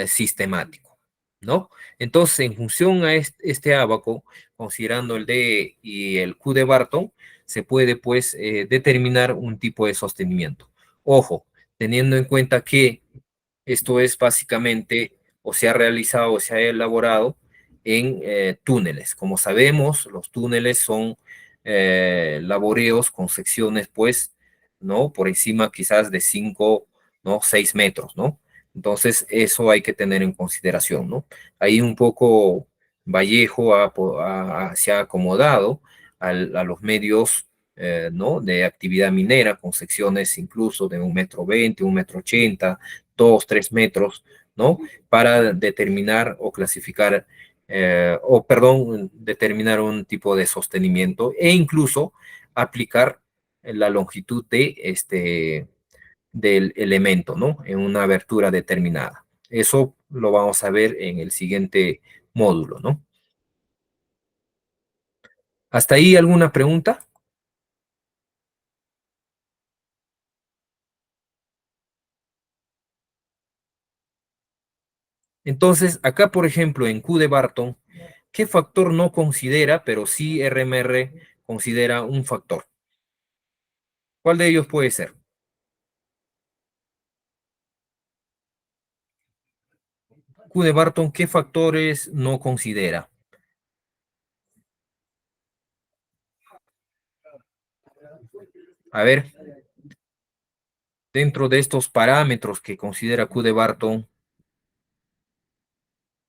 sistemático, ¿no? Entonces, en función a este ábaco, considerando el D y el Q de Barton, se puede, pues, determinar un tipo de sostenimiento. Ojo, teniendo en cuenta que esto es básicamente, o se ha realizado, o se ha elaborado en túneles. Como sabemos, los túneles son laboreos con secciones, pues, ¿no? Por encima quizás de 5, ¿no? 6 metros, ¿no? Entonces, eso hay que tener en consideración, ¿no? Ahí un poco Vallejo se ha acomodado a los medios, ¿no? De actividad minera, con secciones incluso de 1,20 m, 1,80 m, 2, 3 metros, ¿no? Para determinar o clasificar, perdón, determinar un tipo de sostenimiento e incluso aplicar la longitud del elemento, ¿no? En una abertura determinada. Eso lo vamos a ver en el siguiente módulo, ¿no? ¿Hasta ahí alguna pregunta? Entonces, acá, por ejemplo, en Q de Barton, ¿qué factor no considera, pero sí RMR considera un factor? ¿Cuál de ellos puede ser? Q de Barton, ¿qué factores no considera? A ver, dentro de estos parámetros que considera Q de Barton,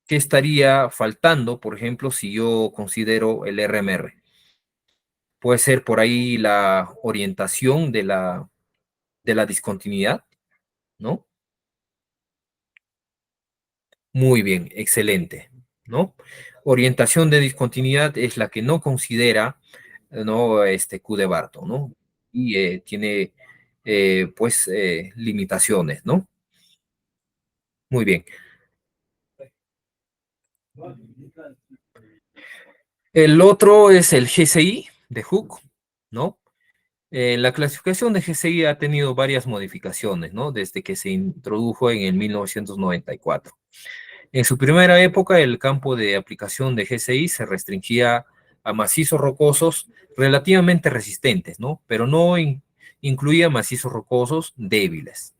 ¿qué estaría faltando, por ejemplo, si yo considero el RMR? Puede ser por ahí la orientación de la discontinuidad, ¿no? Muy bien, excelente, ¿no? Orientación de discontinuidad es la que no considera, ¿no? Q de Barton, ¿no? Y tiene, pues, limitaciones, ¿no? Muy bien. El otro es el GCI de Hooke, ¿no? La clasificación de GCI ha tenido varias modificaciones, ¿no? Desde que se introdujo en el 1994. En su primera época, el campo de aplicación de GCI se restringía a macizos rocosos relativamente resistentes, ¿no? Pero no incluía macizos rocosos débiles.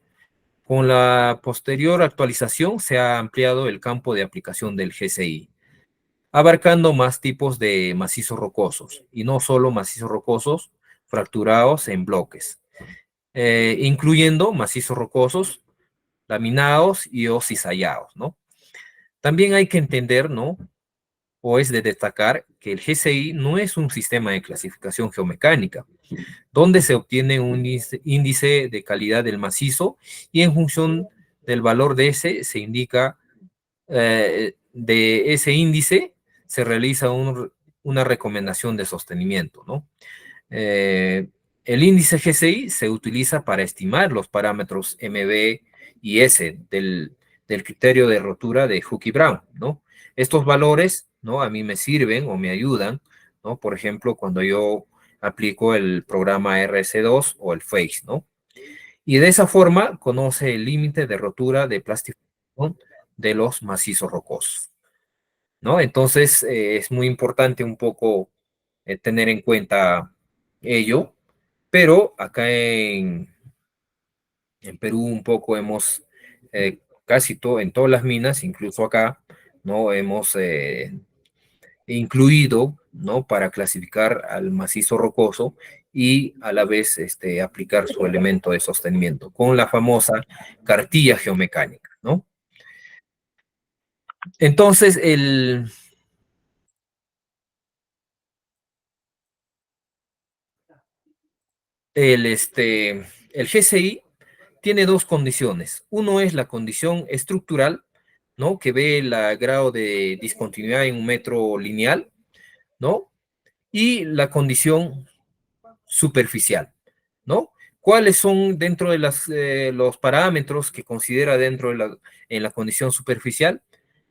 Con la posterior actualización se ha ampliado el campo de aplicación del GCI, abarcando más tipos de macizos rocosos, y no solo macizos rocosos fracturados en bloques, incluyendo macizos rocosos laminados y o cizallados, ¿no? También hay que entender, ¿no? O es de destacar que el GCI no es un sistema de clasificación geomecánica, donde se obtiene un índice de calidad del macizo y en función del valor de ese se indica, de ese índice se realiza una recomendación de sostenimiento, ¿no? Eh, el índice GCI se utiliza para estimar los parámetros MB y S del criterio de rotura de Hooke y Brown, ¿no? Estos valores ¿no? A mí me sirven o me ayudan, ¿no? Por ejemplo, cuando yo aplico el programa RS2 o el FACE, ¿no? Y de esa forma conoce el límite de rotura de plastificación de los macizos rocosos, ¿no? Entonces, es muy importante un poco tener en cuenta ello, pero acá en Perú un poco hemos, casi todo, en todas las minas, incluso acá, ¿no? Hemos incluido, ¿no? Para clasificar al macizo rocoso y a la vez aplicar su elemento de sostenimiento con la famosa cartilla geomecánica, ¿no? Entonces, el GCI tiene dos condiciones. Uno es la condición estructural, ¿no? Que ve el grado de discontinuidad en un metro lineal, ¿no? Y la condición superficial, ¿no? ¿Cuáles son dentro de los parámetros que considera en la condición superficial?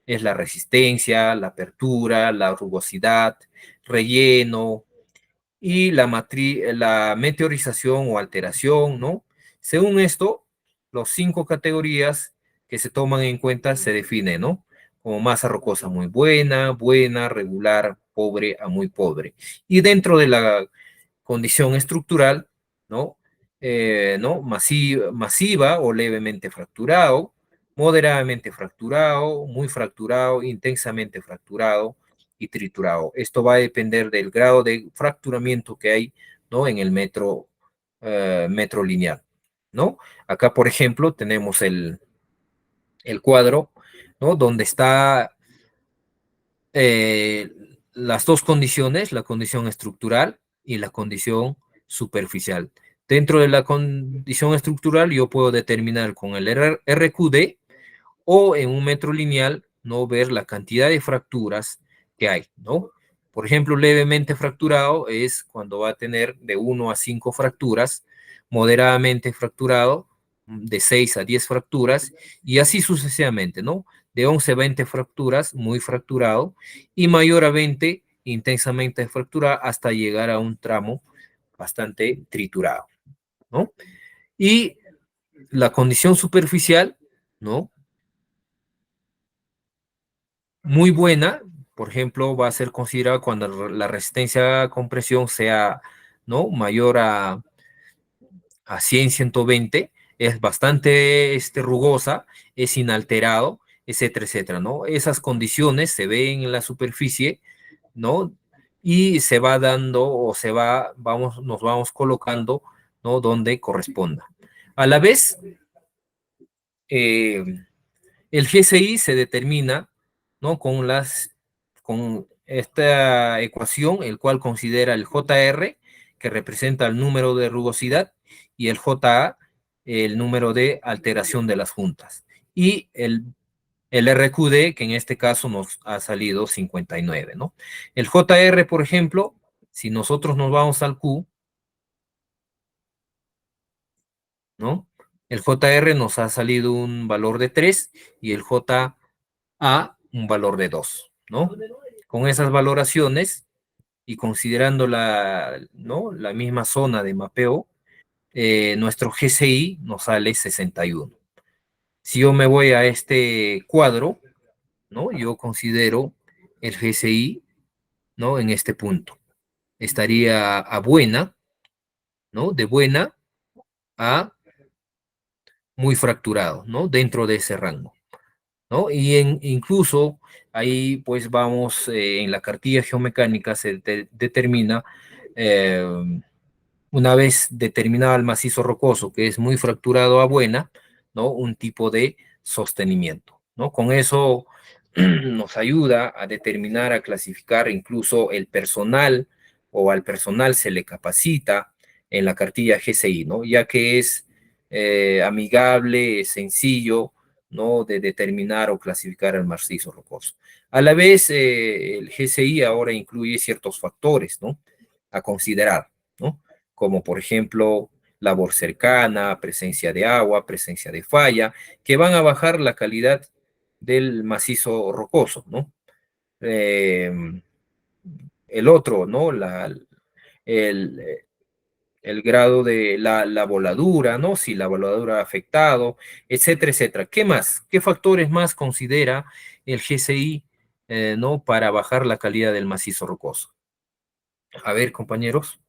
Es la resistencia, la apertura, la rugosidad, relleno, y la meteorización o alteración, ¿no? Según esto, las 5 categorías que se toman en cuenta se definen, ¿no? Como masa rocosa muy buena, buena, regular, pobre a muy pobre. Y dentro de la condición estructural, ¿no? ¿No? Masiva o levemente fracturado, moderadamente fracturado, muy fracturado, intensamente fracturado y triturado. Esto va a depender del grado de fracturamiento que hay, ¿no? En el metro lineal, ¿no? Acá, por ejemplo, tenemos el cuadro, ¿no? Donde está eh, las dos condiciones, la condición estructural y la condición superficial. Dentro de la condición estructural yo puedo determinar con el RQD o en un metro lineal no ver la cantidad de fracturas que hay, ¿no? Por ejemplo, levemente fracturado es cuando va a tener de 1 a 5 fracturas, moderadamente fracturado de 6 a 10 fracturas y así sucesivamente, ¿no? De 11 a 20 fracturas, muy fracturado, y mayor a 20, intensamente fracturado, hasta llegar a un tramo bastante triturado, ¿no? Y la condición superficial, ¿no? Muy buena, por ejemplo, va a ser considerada cuando la resistencia a compresión sea, ¿no? Mayor a 100, 120, es bastante rugosa, es inalterado, etcétera, etcétera, ¿no? Esas condiciones se ven en la superficie, ¿no? Y se va dando o nos vamos colocando, ¿no? Donde corresponda. A la vez, eh, el GCI se determina, ¿no? Con esta ecuación, el cual considera el JR, que representa el número de rugosidad, y el JA, el número de alteración de las juntas. Y el RQD, que en este caso nos ha salido 59, ¿no? El JR, por ejemplo, si nosotros nos vamos al Q, ¿no? El JR nos ha salido un valor de 3 y el JA un valor de 2, ¿no? Con esas valoraciones y considerando ¿no? la misma zona de mapeo, nuestro GCI nos sale 61. Si yo me voy a este cuadro, ¿no? Yo considero el GCI, ¿no? En este punto. Estaría a buena, ¿no? De buena a muy fracturado, ¿no? Dentro de ese rango, ¿no? Y incluso ahí pues vamos, en la cartilla geomecánica se determina, eh, una vez determinado el macizo rocoso, que es muy fracturado a buena, ¿no? Un tipo de sostenimiento, ¿no? Con eso nos ayuda a determinar, a clasificar incluso el personal, o al personal se le capacita en la cartilla GCI, ¿no? Ya que es amigable, es sencillo, ¿no? De determinar o clasificar el macizo rocoso. A la vez, el GCI ahora incluye ciertos factores, ¿no? A considerar, ¿no? Como por ejemplo labor cercana, presencia de agua, presencia de falla, que van a bajar la calidad del macizo rocoso, ¿no? el otro, ¿no? El, el grado de la voladura, ¿no? Si la voladura ha afectado, etcétera, etcétera. ¿Qué más? ¿Qué factores más considera el GCI, ¿no? Para bajar la calidad del macizo rocoso? A ver, compañeros.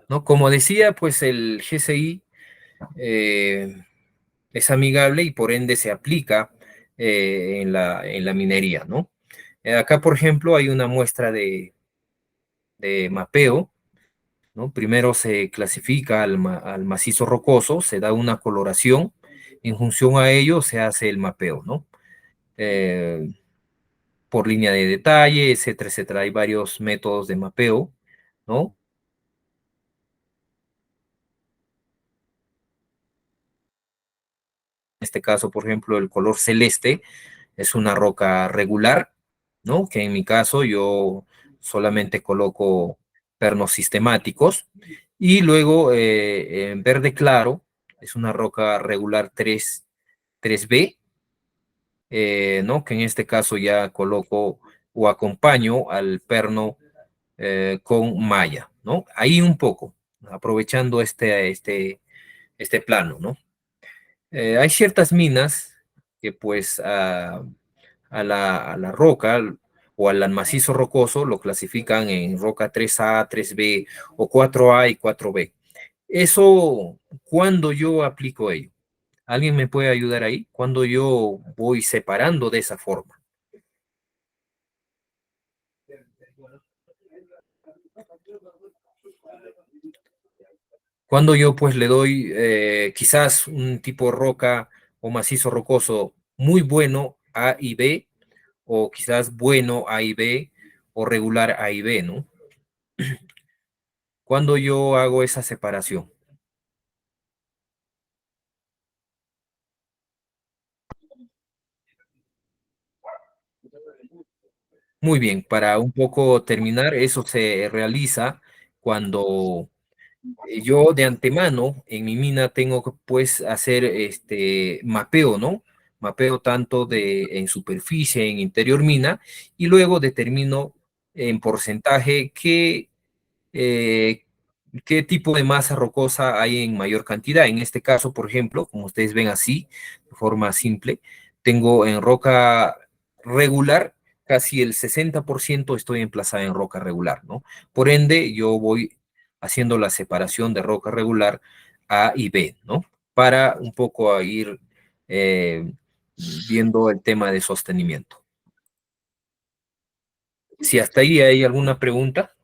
¿No? Como decía, pues el GCI es amigable y por ende se aplica en la minería, ¿no? Acá, por ejemplo, hay una muestra de mapeo, ¿no? Primero se clasifica al macizo rocoso, se da una coloración, en función a ello se hace el mapeo, ¿no? Eh, por línea de detalle, etcétera, etcétera. Hay varios métodos de mapeo, ¿no? En este caso, por ejemplo, el color celeste es una roca regular, ¿no? Que en mi caso yo solamente coloco pernos sistemáticos. Y luego en verde claro es una roca regular 3B, ¿no? Que en este caso ya coloco o acompaño al perno con malla, ¿no? Ahí un poco, aprovechando este plano, ¿no? Hay ciertas minas que pues a la roca o al macizo rocoso lo clasifican en roca 3A, 3B o 4A y 4B. Eso, ¿cuándo yo aplico ello? ¿Alguien me puede ayudar ahí? ¿Cuándo yo voy separando de esa forma? Cuando yo pues le doy quizás un tipo roca o macizo rocoso muy bueno A y B, o quizás bueno A y B, o regular A y B, ¿no? Cuando yo hago esa separación. Muy bien, para un poco terminar, eso se realiza cuando yo de antemano en mi mina tengo que pues hacer este mapeo, ¿no? Mapeo tanto en superficie, en interior mina, y luego determino en porcentaje eh, qué tipo de masa rocosa hay en mayor cantidad. En este caso, por ejemplo, como ustedes ven así, de forma simple, tengo en roca regular, casi el 60% estoy emplazada en roca regular, ¿no? Por ende, yo voy haciendo la separación de roca regular A y B, ¿no? Para un poco a ir eh, viendo el tema de sostenimiento. Si hasta ahí hay alguna pregunta.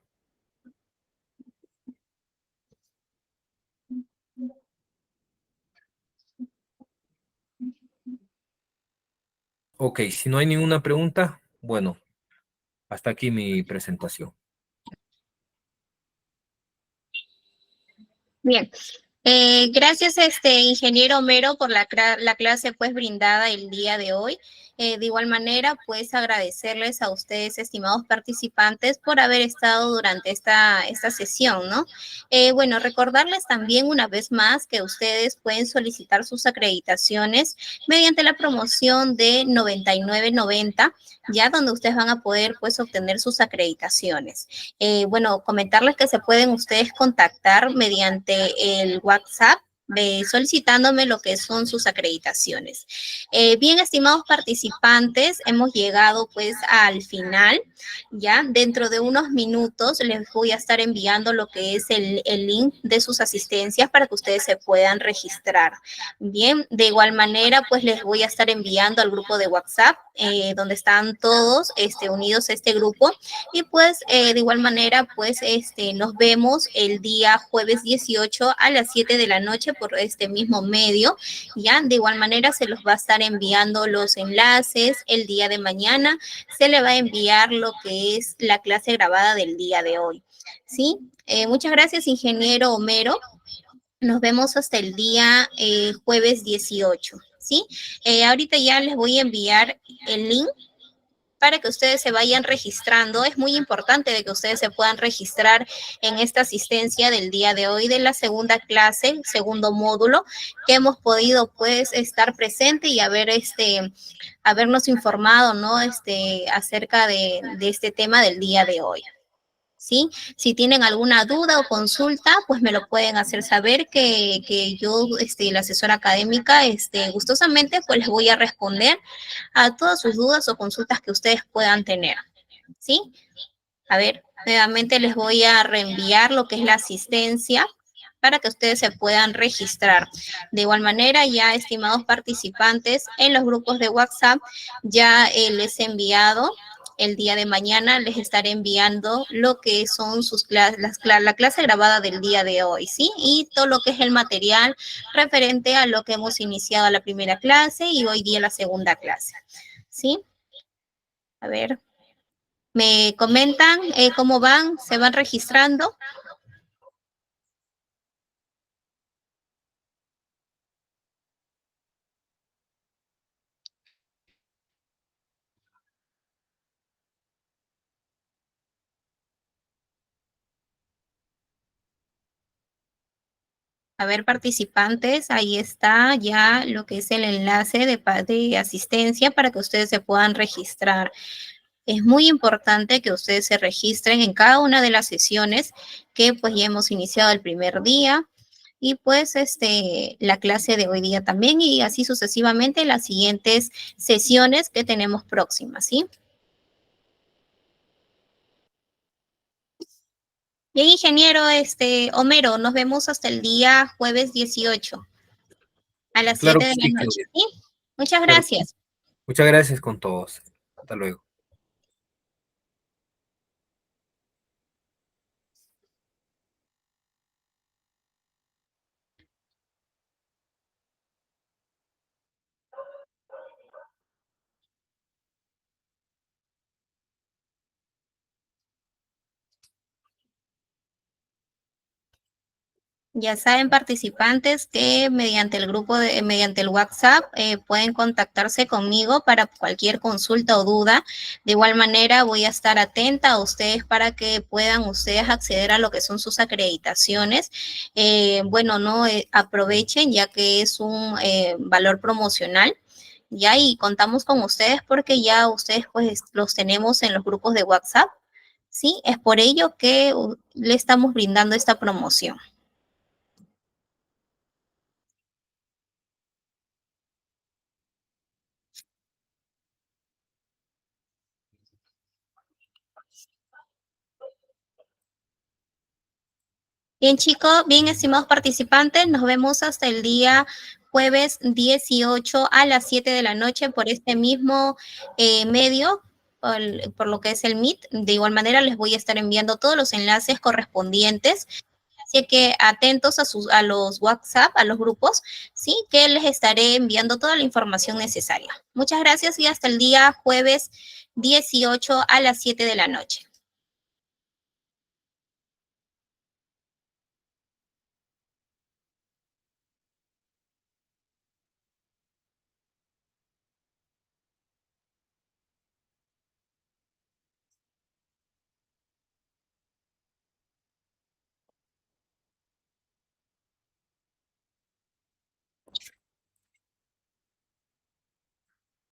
Ok, si no hay ninguna pregunta, bueno, hasta aquí mi presentación. Bien. Gracias, ingeniero Homero, por la clase pues brindada el día de hoy. De igual manera, pues agradecerles a ustedes, estimados participantes, por haber estado durante esta sesión, ¿no? Bueno, recordarles también una vez más que ustedes pueden solicitar sus acreditaciones mediante la promoción de 99.90, ya donde ustedes van a poder pues obtener sus acreditaciones. Bueno, comentarles que se pueden ustedes contactar mediante el WhatsApp solicitándome lo que son sus acreditaciones. Bien, estimados participantes, hemos llegado pues al final, ya dentro de unos minutos les voy a estar enviando lo que es el link de sus asistencias para que ustedes se puedan registrar. Bien, de igual manera pues les voy a estar enviando al grupo de WhatsApp donde están todos unidos a este grupo, y pues de igual manera pues nos vemos el día jueves 18 a las 7 de la noche por este mismo medio, ya de igual manera se los va a estar enviando los enlaces el día de mañana, se le va a enviar lo que es la clase grabada del día de hoy, ¿sí? Muchas gracias, ingeniero Homero. Nos vemos hasta el día jueves 18, ¿sí? Ahorita ya les voy a enviar el link para que ustedes se vayan registrando. Es muy importante de que ustedes se puedan registrar en esta asistencia del día de hoy de la segunda clase, segundo módulo, que hemos podido pues estar presente y habernos informado, ¿no? Acerca de este tema del día de hoy. ¿Sí? Si tienen alguna duda o consulta, pues me lo pueden hacer saber que yo, la asesora académica, gustosamente, pues les voy a responder a todas sus dudas o consultas que ustedes puedan tener, ¿sí? A ver, nuevamente les voy a reenviar lo que es la asistencia para que ustedes se puedan registrar. De igual manera, ya, estimados participantes, en los grupos de WhatsApp ya les he enviado. El día de mañana les estaré enviando lo que son sus clases, la clase grabada del día de hoy, ¿sí? Y todo lo que es el material referente a lo que hemos iniciado la primera clase y hoy día la segunda clase, ¿sí? A ver, me comentan cómo van, se van registrando. A ver, participantes, ahí está ya lo que es el enlace de asistencia para que ustedes se puedan registrar. Es muy importante que ustedes se registren en cada una de las sesiones que pues ya hemos iniciado el primer día y pues la clase de hoy día también y así sucesivamente las siguientes sesiones que tenemos próximas, ¿sí? Bien, ingeniero, Homero, nos vemos hasta el día jueves 18 a las Claro 7 que de la sí, noche, Claudia. ¿sí? Muchas Claro que sí. gracias. Muchas gracias con todos. Hasta luego. Ya saben, participantes, que mediante el WhatsApp pueden contactarse conmigo para cualquier consulta o duda. De igual manera, voy a estar atenta a ustedes para que puedan ustedes acceder a lo que son sus acreditaciones. Bueno, no aprovechen ya que es un valor promocional. Ya, y contamos con ustedes porque ya ustedes pues los tenemos en los grupos de WhatsApp. Sí, es por ello que le estamos brindando esta promoción. Bien, chicos, bien, estimados participantes, nos vemos hasta el día jueves 18 a las 7 de la noche por este mismo medio, por lo que es el Meet. De igual manera, les voy a estar enviando todos los enlaces correspondientes. Así que atentos a los WhatsApp, a los grupos, sí, que les estaré enviando toda la información necesaria. Muchas gracias y hasta el día jueves 18 a las 7 de la noche.